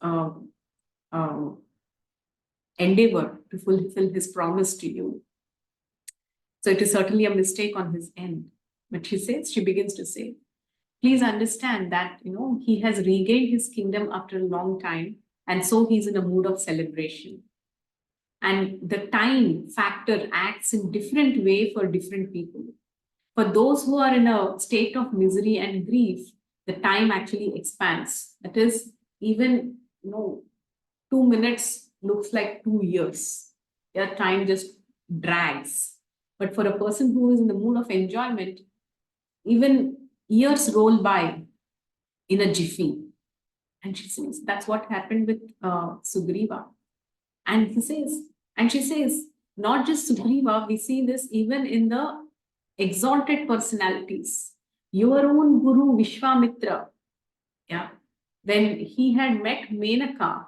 endeavor to fulfill his promise to you. So it is certainly a mistake on his end. But she begins to say, please understand that, he has regained his kingdom after a long time, and so he's in a mood of celebration. And the time factor acts in different way for different people. For those who are in a state of misery and grief, the time actually expands. That is, even 2 minutes looks like 2 years. Their time just drags. But for a person who is in the mood of enjoyment, even years roll by in a jiffy. And she says that's what happened with Sugriva. And she says, not just Sugriva, we see this even in the exalted personalities. Your own Guru Vishwamitra, when he had met Menaka,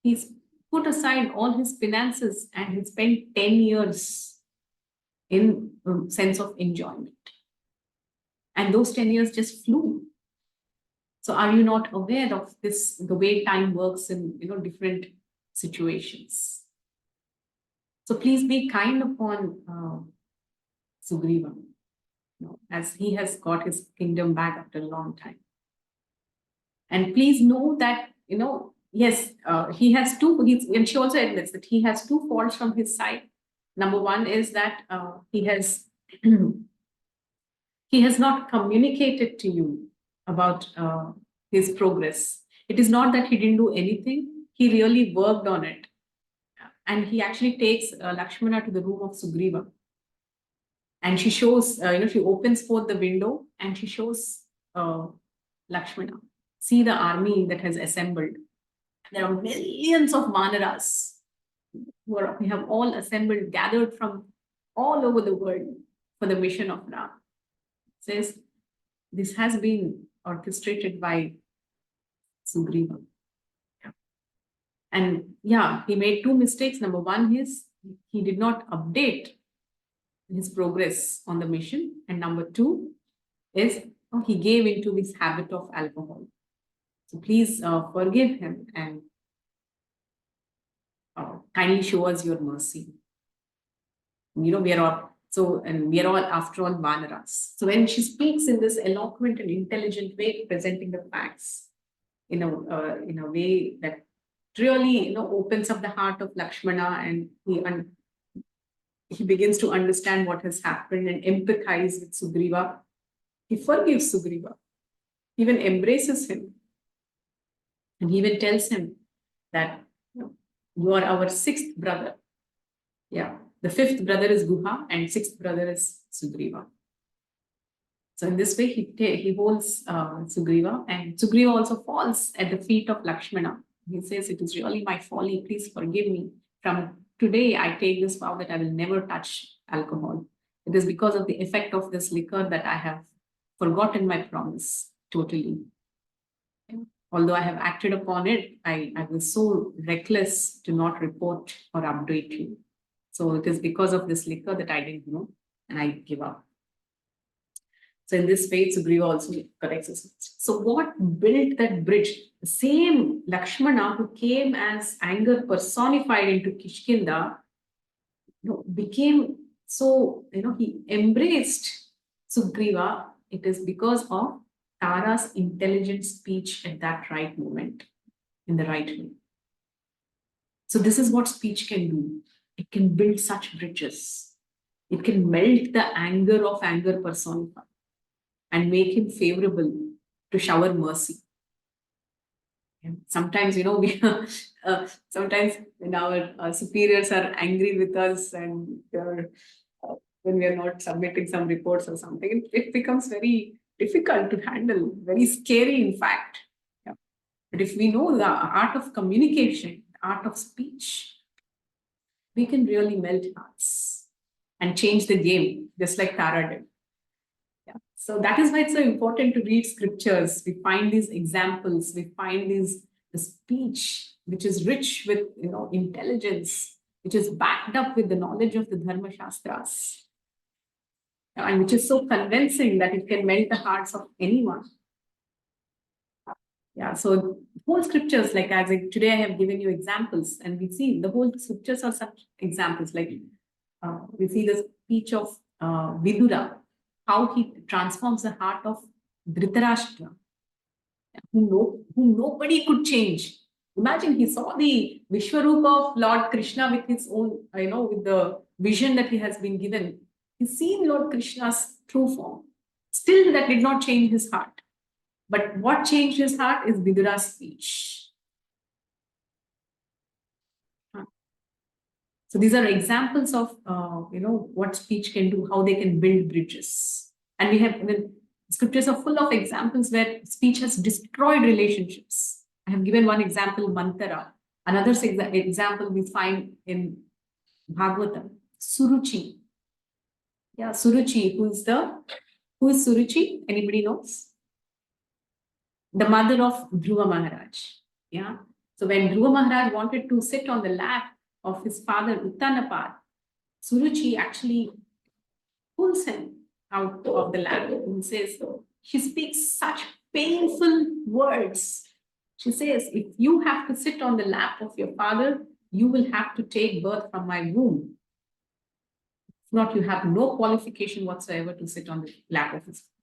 he's put aside all his finances and he spent 10 years in sense of enjoyment. And those 10 years just flew. So are you not aware of this, the way time works in different situations? So please be kind upon Sugriva, as he has got his kingdom back after a long time. And please know that, yes, he has and she also admits that he has two faults from his side. Number one is that he has not communicated to you about his progress. It is not that he didn't do anything. He really worked on it. And he actually takes Lakshmana to the room of Sugriva. And she shows, she opens forth the window and she shows Lakshmana. See the army that has assembled. There are millions of Vanaras we have all assembled, gathered from all over the world for the mission of Ram. Says, this has been orchestrated by Sugriva. And he made two mistakes. Number one is he did not update his progress on the mission. And number two is he gave into his habit of alcohol. So please forgive him and kindly show us your mercy. We are all, after all, Vanaras. So when she speaks in this eloquent and intelligent way, presenting the facts in a way that really opens up the heart of Lakshmana, and he begins to understand what has happened and empathize with Sugriva. He forgives Sugriva, even embraces him, and he even tells him that you are our sixth brother. The fifth brother is Guha and sixth brother is Sugriva. So in this way, he holds Sugriva, and Sugriva also falls at the feet of Lakshmana. He says, it is really my folly. Please forgive me. From today, I take this vow that I will never touch alcohol. It is because of the effect of this liquor that I have forgotten my promise totally. Although I have acted upon it, I was so reckless to not report or update you. So it is because of this liquor that I didn't know, and I give up. So in this way, Sugriva also corrects us. So what built that bridge? The same Lakshmana who came as anger personified into Kishkinda, became so, he embraced Sugriva. It is because of Tara's intelligent speech at that right moment, in the right way. So this is what speech can do. It can build such bridges. It can melt the anger of anger personified and make him favorable to shower mercy. And sometimes, sometimes when our superiors are angry with us and when we are not submitting some reports or something, it becomes very difficult to handle, very scary, in fact. But if we know the art of communication, the art of speech, we can really melt hearts and change the game, just like Tara did. So that is why it's so important to read scriptures. We find these examples, we find these the speech which is rich with, intelligence, which is backed up with the knowledge of the Dharma Shastras, and which is so convincing that it can melt the hearts of anyone. Yeah, so whole scriptures, like today I have given you examples, and we see the whole scriptures are such examples. Like we see the speech of Vidura, how he transforms the heart of Dhritarashtra, whom nobody could change. Imagine, he saw the Vishwarupa of Lord Krishna with his own, with the vision that he has been given. He's seen Lord Krishna's true form. Still, that did not change his heart. But what changed his heart is Vidura's speech. So these are examples of, what speech can do, how they can build bridges. And we have, scriptures are full of examples where speech has destroyed relationships. I have given one example, Mantara. Another example we find in Bhagavatam, Suruchi. Yeah, Suruchi, who is Suruchi? Anybody knows? The mother of Dhruva Maharaj. Yeah. So when Dhruva Maharaj wanted to sit on the lap of his father Uttanapad, Suruchi actually pulls him out of the lap and says, she speaks such painful words. She says, if you have to sit on the lap of your father, you will have to take birth from my womb. If not, you have no qualification whatsoever to sit on the lap of his father.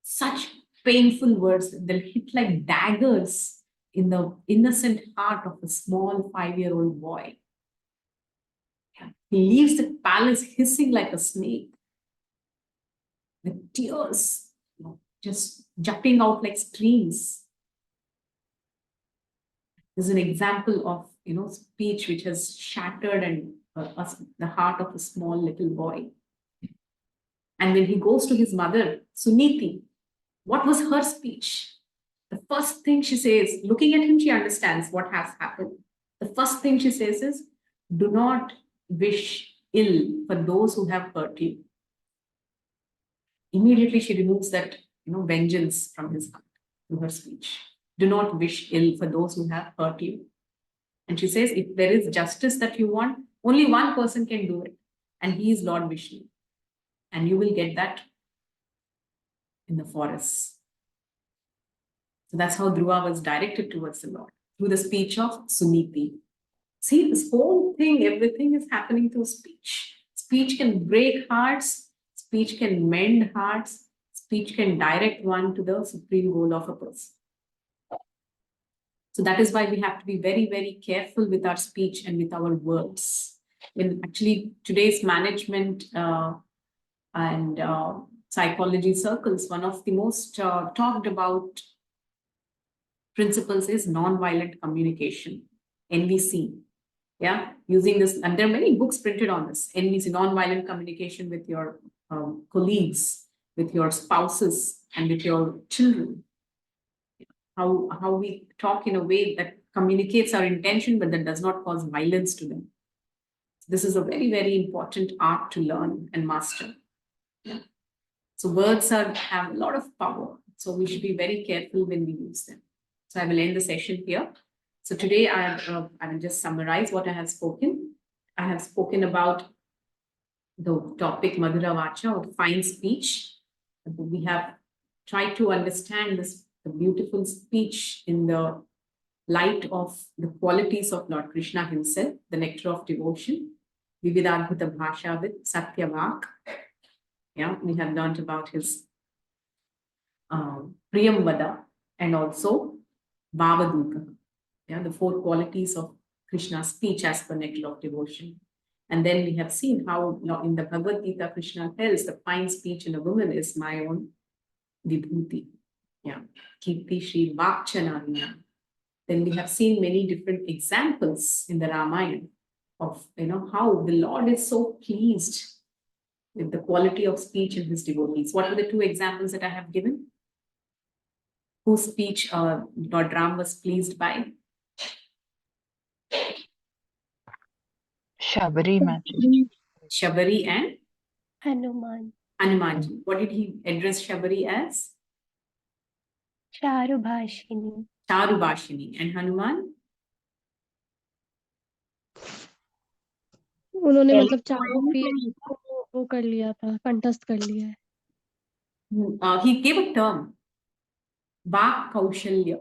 Such painful words, they'll hit like daggers in the innocent heart of a small 5-year-old boy. He leaves the palace hissing like a snake, with tears, just jutting out like streams. This is an example of, speech which has shattered and the heart of a small little boy. And when he goes to his mother, Suniti, what was her speech? The first thing she says, looking at him, she understands what has happened. The first thing she says is, do not wish ill for those who have hurt you. Immediately she removes that, vengeance from his heart through her speech. Do not wish ill for those who have hurt you. And she says, if there is justice that you want, only one person can do it. And he is Lord Vishnu. And you will get that in the forest. So that's how Dhruva was directed towards the Lord, through the speech of Suniti. See, this whole thing, everything is happening through speech. Speech can break hearts, speech can mend hearts, speech can direct one to the supreme goal of a person. So that is why we have to be very, very careful with our speech and with our words. In actually today's management and psychology circles, one of the most talked about principles is non-violent communication, NVC. Yeah, using this, and there are many books printed on this, NVC, non-violent communication with your colleagues, with your spouses, and with your children. How we talk in a way that communicates our intention, but that does not cause violence to them. This is a very, very important art to learn and master. Yeah. So words have a lot of power. So we should be very careful when we use them. So I will end the session here. So today I will just summarize what I have spoken. I have spoken about the topic Madhura vaca, or fine speech. We have tried to understand the beautiful speech in the light of the qualities of Lord Krishna himself, the nectar of devotion, Vividadbhuta Bhasha with Satyavak. Yeah, we have learned about his Priyamvada and also Bhavaduka. Yeah, the 4 qualities of Krishna's speech as per nectar of devotion. And then we have seen how in the Bhagavad Gita, Krishna tells the fine speech in a woman is my own vibhuti. Yeah, Kirti Shri Vakchananya. Then we have seen many different examples in the Ramayana of how the Lord is so pleased with the quality of speech in his devotees. What are the 2 examples that I have given? Whose speech Lord Ram was pleased by? Shabari Mataji. Shabari and Hanuman. Hanumanji. What did he address Shabari as? Charubhashini. Charubashini. And Hanuman? उन्होंने मतलब चारों पेड़ को वो कर लिया था, कंठस्थ कर लिया है। He gave a term, Vak Kaushalya.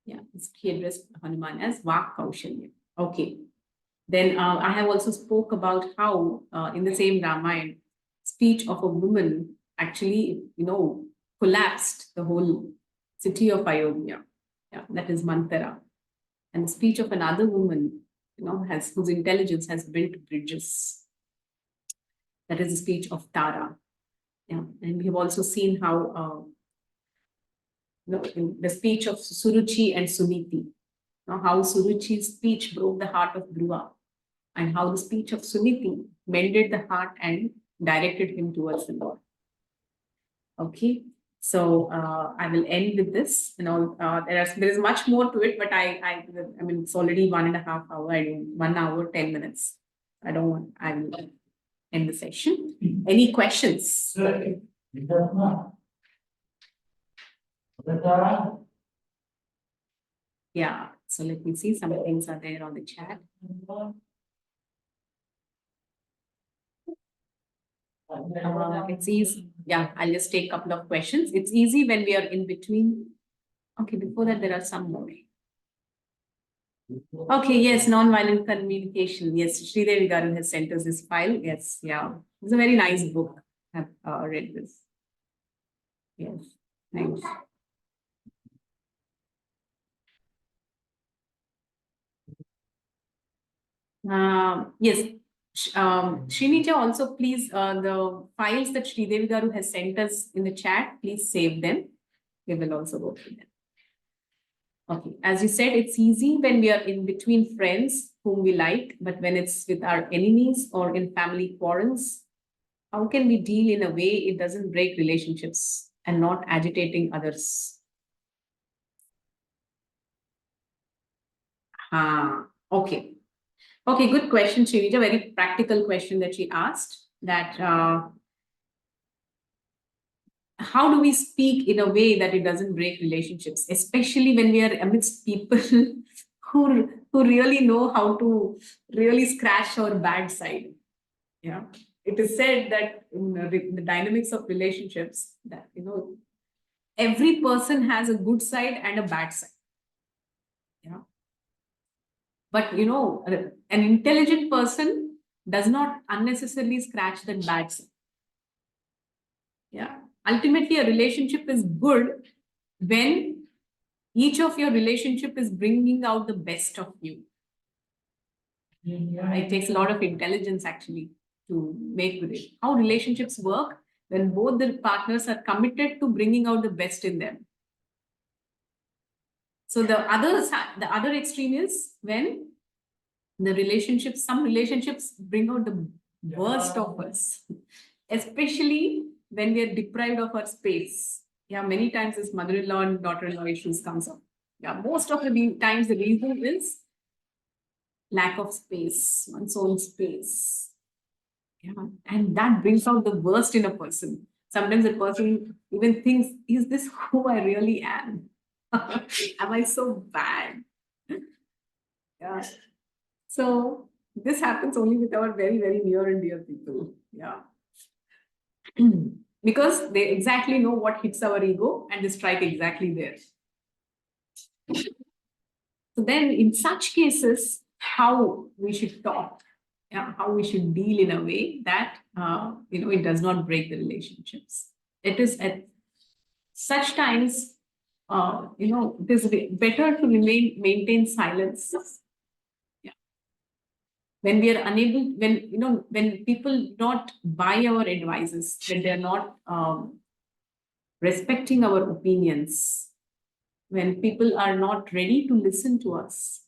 Yeah, he addressed Hanuman as Vak Kaushalya. Okay. Then I have also spoke about how in the same Ramayana, speech of a woman actually, collapsed the whole city of Ayodhya. Yeah, that is Mantara. And the speech of another woman, whose intelligence has built bridges. That is the speech of Tara. Yeah, and we have also seen how, in the speech of Suruchi and Suniti, how Suruchi's speech broke the heart of Dhruva, and how the speech of Suniti mended the heart and directed him towards the Lord. Okay, so I will end with this. There is much more to it, but I mean, it's already 1.5 hours. 1 hour, 10 minutes. I will end the session. Any questions? Yeah, so let me see, some things are there on the chat. It's easy. Yeah, I'll just take a couple of questions. It's easy when we are in between. Okay, before that, there are some more. Okay, yes, non-violent communication. Yes, Sridevi Garu has sent us this file. Yes, yeah. It's a very nice book. I've read this. Yes, thanks. Yes, Srinija, also please, the files that Sridevi Garu has sent us in the chat, please save them. We will also go through them. Okay, as you said, it's easy when we are in between friends whom we like, but when it's with our enemies or in family quarrels, how can we deal in a way it doesn't break relationships and not agitating others? Okay. Okay, good question, Shrivija. Very practical question that she asked. That how do we speak in a way that it doesn't break relationships, especially when we are amidst people who really know how to really scratch our bad side? Yeah, it is said that in the dynamics of relationships that every person has a good side and a bad side. Yeah, but an intelligent person does not unnecessarily scratch that bad side. Yeah, ultimately a relationship is good when each of your relationship is bringing out the best of you. Yeah, it takes a lot of intelligence actually to make with it. How relationships work when both the partners are committed to bringing out the best in them. So the other extreme is when some relationships bring out the worst of us, especially when we are deprived of our space. Yeah, many times this mother-in-law and daughter-in-law issues comes up. Yeah, most of the times the reason is lack of space, one's own space. Yeah, and that brings out the worst in a person. Sometimes a person even thinks, is this who I really am? Am I so bad? Yeah. So this happens only with our very, very near and dear people. Yeah. Because they exactly know what hits our ego and they strike exactly there. So then in such cases, how we should talk, how we should deal in a way that, it does not break the relationships. It is at such times, it is better to maintain silence. Yeah. When we are unable, when people not buy our advices, when they're not respecting our opinions, when people are not ready to listen to us,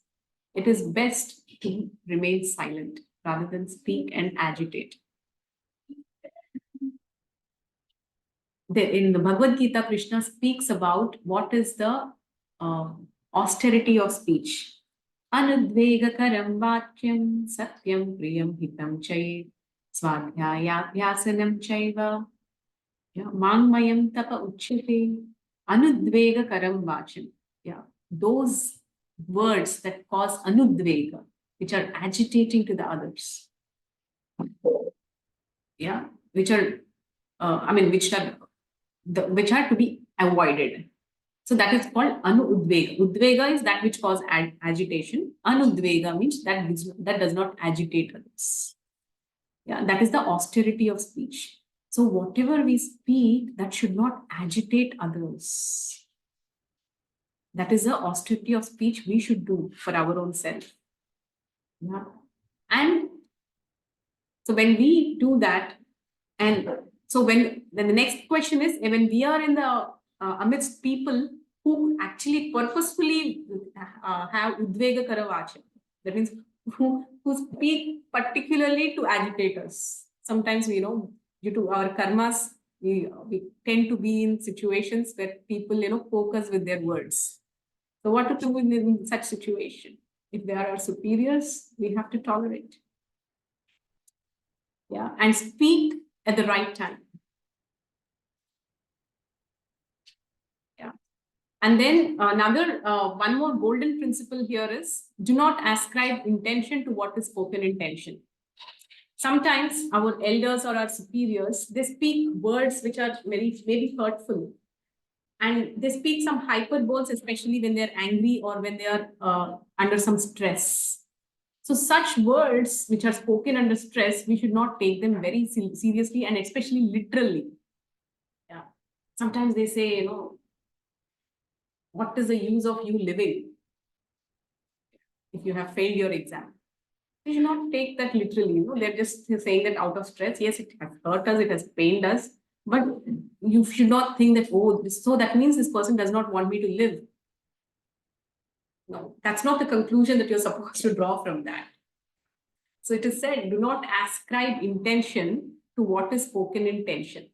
it is best to remain silent rather than speak and agitate. In the Bhagavad Gita, Krishna speaks about what is the austerity of speech. Anudvegakaram vakyam satyam priyam hitam chay swadhyayabhyasanam chaiva mangmayam tapa uchyate Anudvega karam vacham. Yeah. Those words that cause anudvega, which are agitating to the others. Yeah. Which are, which are to be avoided. So that is called anudvega. Udvega is that which causes agitation. Anudvega means that does not agitate others. Yeah, that is the austerity of speech. So whatever we speak, that should not agitate others. That is the austerity of speech we should do for our own self. Yeah. And so when we do that, and so then the next question is, when we are in the amidst people who actually purposefully have udvega karavacha, that means who speak particularly to agitate us. Sometimes we due to our karmas, we tend to be in situations where people poke us with their words. So what to do in such situation? If they are our superiors, we have to tolerate. Yeah, and speak at the right time. Yeah. And then another, one more golden principle here is, do not ascribe intention to what is spoken intention. Sometimes our elders or our superiors, they speak words which are maybe hurtful. And they speak some hyperboles, especially when they're angry or when they are under some stress. So such words which are spoken under stress, we should not take them very seriously and especially literally. Yeah. Sometimes they say, what is the use of you living if you have failed your exam? We should not take that literally. They're just saying that out of stress. Yes, it has hurt us, it has pained us, but you should not think that, so that means this person does not want me to live. No, that's not the conclusion that you're supposed to draw from that. So it is said, do not ascribe intention to what is spoken intention.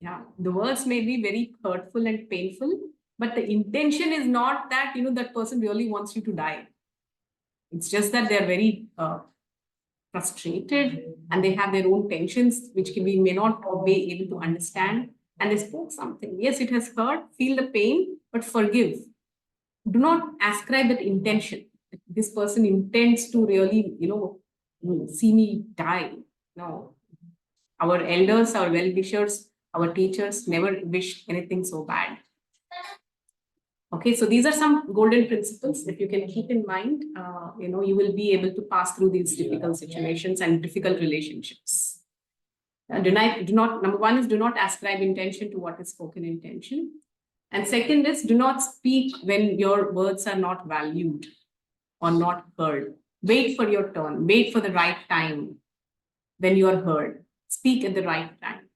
Yeah, the words may be very hurtful and painful, but the intention is not that, that person really wants you to die. It's just that they're very frustrated and they have their own tensions, which we may not be able to understand. And they spoke something. Yes, it has hurt, feel the pain, but forgive. Do not ascribe that intention. This person intends to really, see me die. No. Our elders, our well-wishers, our teachers never wish anything so bad. Okay, so these are some golden principles that you can keep in mind. You will be able to pass through these difficult situations and difficult relationships. Number one is, do not ascribe intention to what is spoken intention. And second is, do not speak when your words are not valued or not heard. Wait for your turn. Wait for the right time when you are heard. Speak at the right time.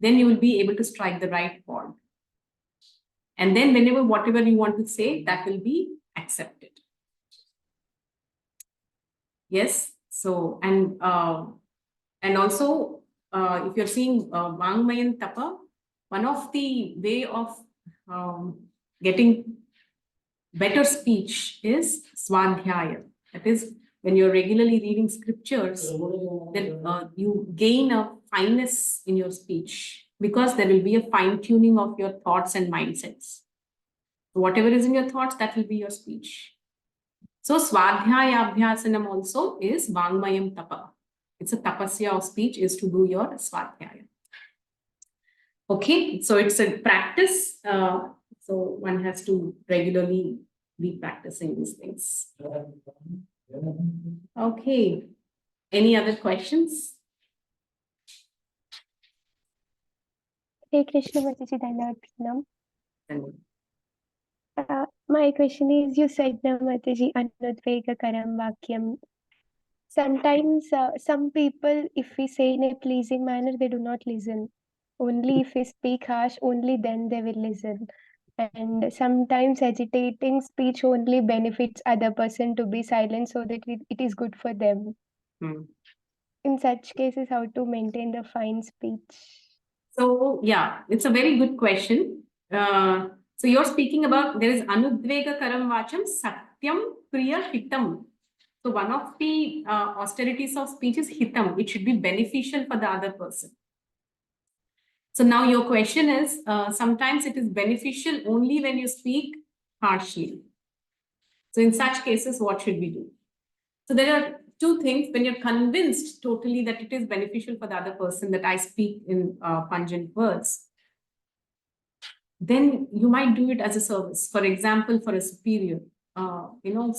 Then you will be able to strike the right chord. And then whatever you want to say, that will be accepted. Yes. So, and also, if you're seeing Vangmayan Tapa, one of the way of getting better speech is Swadhyaya. That is, when you're regularly reading scriptures, then you gain a fineness in your speech, because there will be a fine-tuning of your thoughts and mindsets. So whatever is in your thoughts, that will be your speech. So Swadhyaya Abhyasanam also is Vangmayam Tapa. It's a tapasya of speech, is to do your Swadhyaya. Okay, so it's a practice. So one has to regularly be practicing these things. Okay, any other questions? Hey Krishna Mataji, my question is, you said Mataji, Anudvega Karam Vakyam. Sometimes some people, if we say in a pleasing manner, they do not listen. Only if we speak harsh, only then they will listen. And sometimes agitating speech only benefits other person to be silent so that it is good for them. In such cases, how to maintain the fine speech? So yeah, it's a very good question. So you're speaking about, there is Anudvega Karam Vacham, Satyam Priya Hitam. So one of the austerities of speech is Hitam. It should be beneficial for the other person. So now your question is, sometimes it is beneficial only when you speak harshly. So in such cases, what should we do? So there are two things. When you're convinced totally that it is beneficial for the other person that I speak in pungent words, then you might do it as a service. For example, for a superior,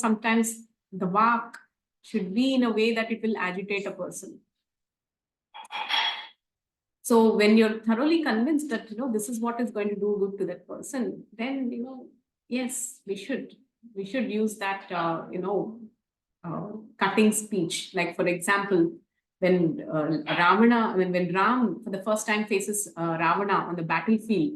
sometimes the vaca should be in a way that it will agitate a person. So when you're thoroughly convinced that, this is what is going to do good to that person, then, yes, we should use that, cutting speech. Like, for example, when when Ram for the first time faces Ravana on the battlefield,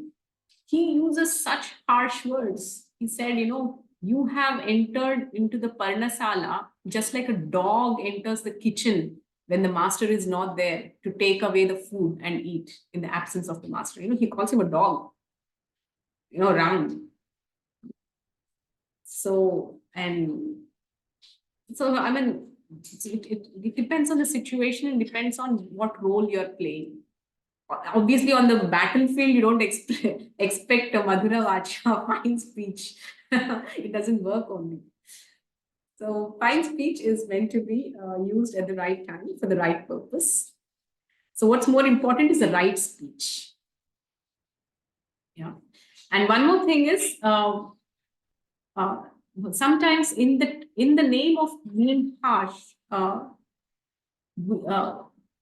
he uses such harsh words. He said, you have entered into the Parnasala just like a dog enters the kitchen when the master is not there to take away the food and eat in the absence of the master. He calls him a dog, Ram. So, I mean, it depends on the situation and depends on what role you're playing. Obviously, on the battlefield, you don't expect a Madhura, vaca, fine speech. It doesn't work only. So fine speech is meant to be used at the right time for the right purpose. So what's more important is the right speech. Yeah. And one more thing is, sometimes in the name of being harsh,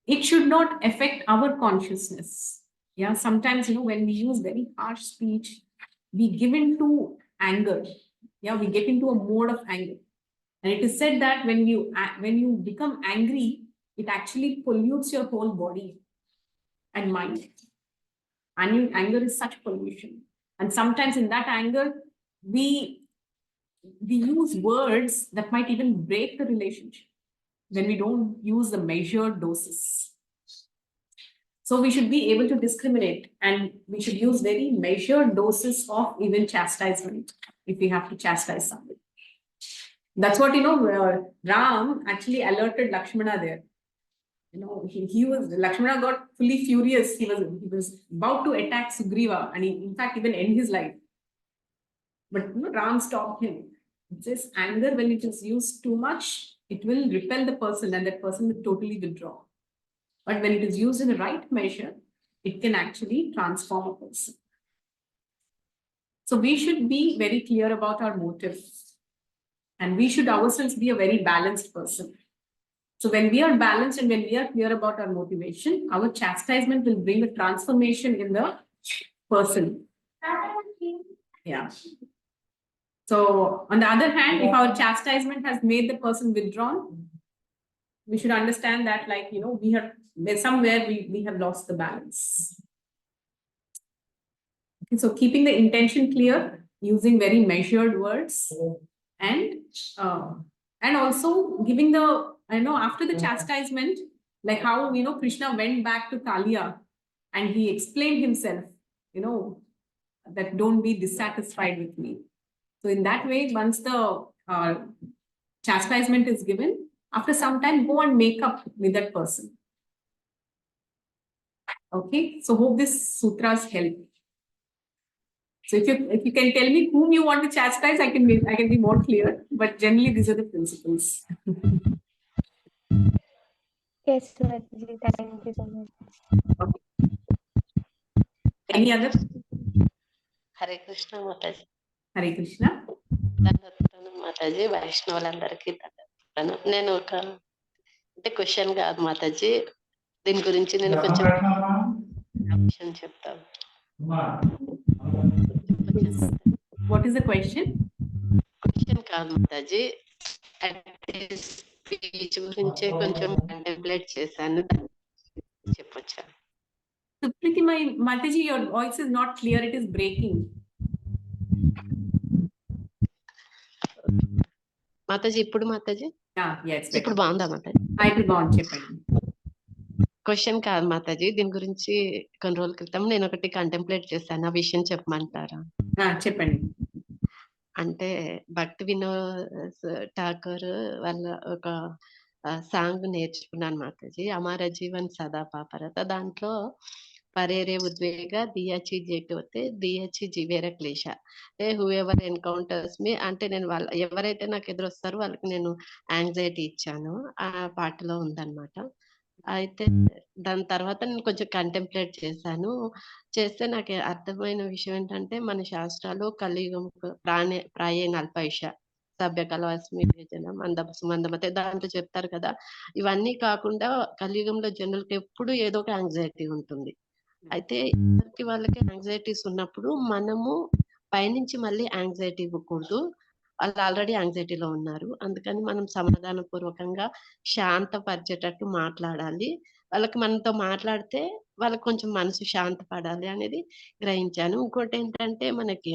it should not affect our consciousness. Yeah, sometimes, when we use very harsh speech, we give into anger. Yeah, we get into a mode of anger. And it is said that when you become angry, it actually pollutes your whole body and mind. And anger is such pollution. And sometimes in that anger, we use words that might even break the relationship when we don't use the measured doses. So we should be able to discriminate, and we should use very measured doses of even chastisement if we have to chastise somebody. That's what, Ram actually alerted Lakshmana there. Lakshmana got fully furious. He was about to attack Sugriva and in fact even end his life. But Ram stopped him. It says anger, when it is used too much, it will repel the person and that person will totally withdraw. But when it is used in the right measure, it can actually transform a person. So we should be very clear about our motives. And we should ourselves be a very balanced person. So when we are balanced and when we are clear about our motivation, our chastisement will bring a transformation in the person. Yeah. So on the other hand, if our chastisement has made the person withdrawn, we should understand that, we have lost the balance. Okay, so keeping the intention clear, using very measured words, and also giving after the chastisement, like how, Krishna went back to Kaliya and he explained himself, that don't be dissatisfied with me. So in that way, once the chastisement is given, after some time, go and make up with that person. Okay, so hope this sutras help. So if you can tell me whom you want to chastise, I can be more clear. But generally, these are the principles. Yes, Mataji, thank you so much. Okay. Any other? Hare Krishna Mataji. Hare Krishna. దండోత్తరం Mataji, వైష్ణవులందరికీ దండోత్తరం. నేను అంటే question కాదు మాతాజీ, దీని గురించి నేను కొంచెం విషయం చెప్తాను. What is the question? Question కాదు మాతాజీ, స్పీచ్ గురించే కొంచెం కంటెంప్లేట్ చేశాను, చెప్పొచ్చా? Supriti, Mataji, your voice is not clear. It is breaking. Mataji ఇప్పుడు మాతాజీ Yes. ఇప్పుడు బాగుందా మాతాజీ? ఇప్పుడు బాగుంది, చెప్పండి. క్వశ్చన్ కాదు మాతాజీ, దీని గురించి కొన్ని రోజుల క్రితం నేను ఒకటి కంటెంప్లేట్ చేశాను, ఆ విషయం చెప్పమంటారా? చెప్పండి. అంటే భక్తి వినోద్ ఠాకూర్ వాళ్ళ ఒక సాంగ్ నేర్చుకున్నాను మాతాజీ, అమర జీవన్ సదా పాపరత. దాంట్లో పరేరే ఉద్వేగ దియచి జేకపోతే దియచి జీవేర క్లేశ. అంటే హూఎవర్ ఎన్కౌంటర్స్ మీ, అంటే నేను ఎవరైతే నాకు ఎదురొస్తారో వాళ్ళకి నేను యాంగ్జైటీ ఇచ్చాను. ఆ పాటలో ఉందన్నమాట. అయితే దాని తర్వాత నేను కొంచెం కంటెంప్లేట్ చేశాను. చేస్తే నాకు అర్థమైన విషయం ఏంటంటే, మన శాస్త్రాలు కలియుగంకు ప్రాయేణ అల్పైష సభ్య కలవస్మి విభజన మందమతే దాంట్లో చెప్తారు కదా. ఇవన్నీ కాకుండా కలియుగంలో జనులకి ఎప్పుడు ఏదో ఒక యాంగ్జైటీ ఉంటుంది. అయితే ఎవరికి వాళ్ళకి యాంగ్జైటీస్ ఉన్నప్పుడు మనము పైనుంచి మళ్ళీ యాంగ్జైటీ ఇవ్వకూడదు. వాళ్ళు ఆల్రెడీ యాంగ్జైటీలో ఉన్నారు. అందుకని మనం సమాధాన పూర్వకంగా శాంతపరిచేటట్టు మాట్లాడాలి. వాళ్ళకి మనతో మాట్లాడితే వాళ్ళకి కొంచెం మనసు శాంతపడాలి అనేది గ్రహించాను. ఇంకోటేంటంటే మనకి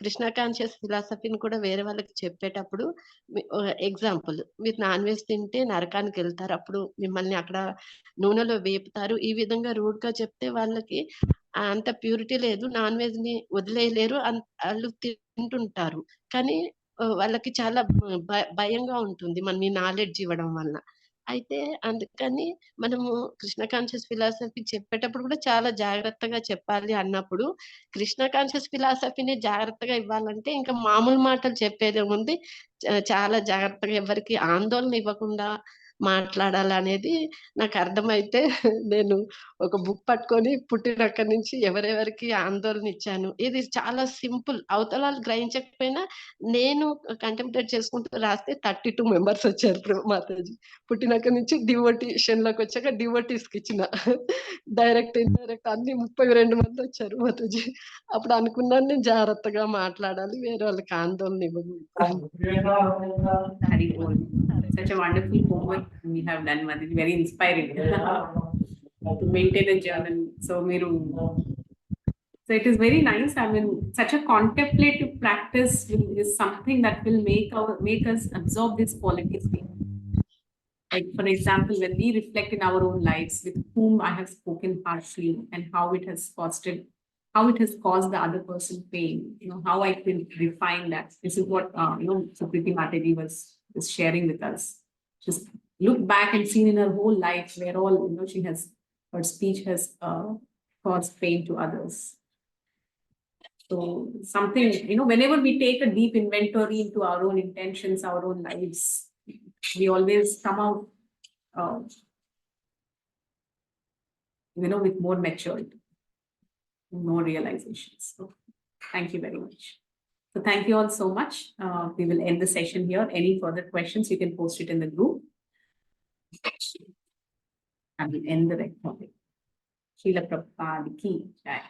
కృష్ణ కాన్షియస్ ఫిలాసఫీని కూడా వేరే వాళ్ళకి చెప్పేటప్పుడు ఎగ్జాంపుల్, మీరు నాన్ వెజ్ తింటే నరకానికెళ్తారు. అప్పుడు మిమ్మల్ని అక్కడ నూనెలో వేపుతారు. ఈ విధంగా రూడ్‌గా చెప్తే వాళ్ళకి అంత ప్యూరిటీ లేదు. నాన్ వెజ్‌ని వదిలేయలేరు. ఆళ్ళు తింటుంటారు. కానీ వాళ్ళకి చాలా భయంగా ఉంటుంది మనం ఈ నాలెడ్జ్ ఇవ్వడం వల్ల. అయితే అందుకని మనము కృష్ణ కాన్షియస్ ఫిలాసఫీ చెప్పేటప్పుడు కూడా చాలా జాగ్రత్తగా చెప్పాలి అన్నప్పుడు, కృష్ణ కాన్షియస్ ఫిలాసఫీని జాగ్రత్తగా ఇవ్వాలంటే ఇంకా మామూలు మాటలు చెప్పేదేముంది, చాలా జాగ్రత్తగా ఎవరికీ ఆందోళన ఇవ్వకుండా మాట్లాడాలనేది నాకు అర్థమైతే నేను ఒక బుక్ పట్టుకొని పుట్టినక్కడి నుంచి ఎవరెవరికి ఆందోళన ఇచ్చాను. ఇది చాలా సింపుల్. అవతల వాళ్ళు గ్రహించకపోయినా నేను కంటెంప్లేట్ చేసుకుంటూ రాస్తే 32 మెంబర్స్ వచ్చారు మాతాజీ. పుట్టినక్కడి నుంచి డివోటీషన్‌లోకి వచ్చాక డివోటీస్‌కి ఇచ్చిన. డైరెక్ట్, ఇండైరెక్ట్ అన్ని 32 మంది వచ్చారు మాతాజీ. అప్పుడు అనుకున్నాను నేను జాగ్రత్తగా మాట్లాడాలి. వేరే వాళ్ళకి ఆందోళన ఇవ్వకూడదు. Hari Bol. Such a wonderful homework we have done, Madhuri. Very inspiring to maintain a journal. So it is very nice. I mean, such a contemplative practice is something that will make us absorb these qualities. Like, for example, when we reflect in our own lives with whom I have spoken harshly and how it has caused the other person pain, how I can refine that. This is what, Sukriti Mataji was sharing with us. Just look back and seen in her whole life where all, her speech has caused pain to others. So something, whenever we take a deep inventory into our own intentions, our own lives, we always come out, with more maturity, more realizations. So thank you very much. So thank you all so much. We will end the session here. Any further questions, you can post it in the group. And we'll end the recording. Srila Prabhupada ki jai.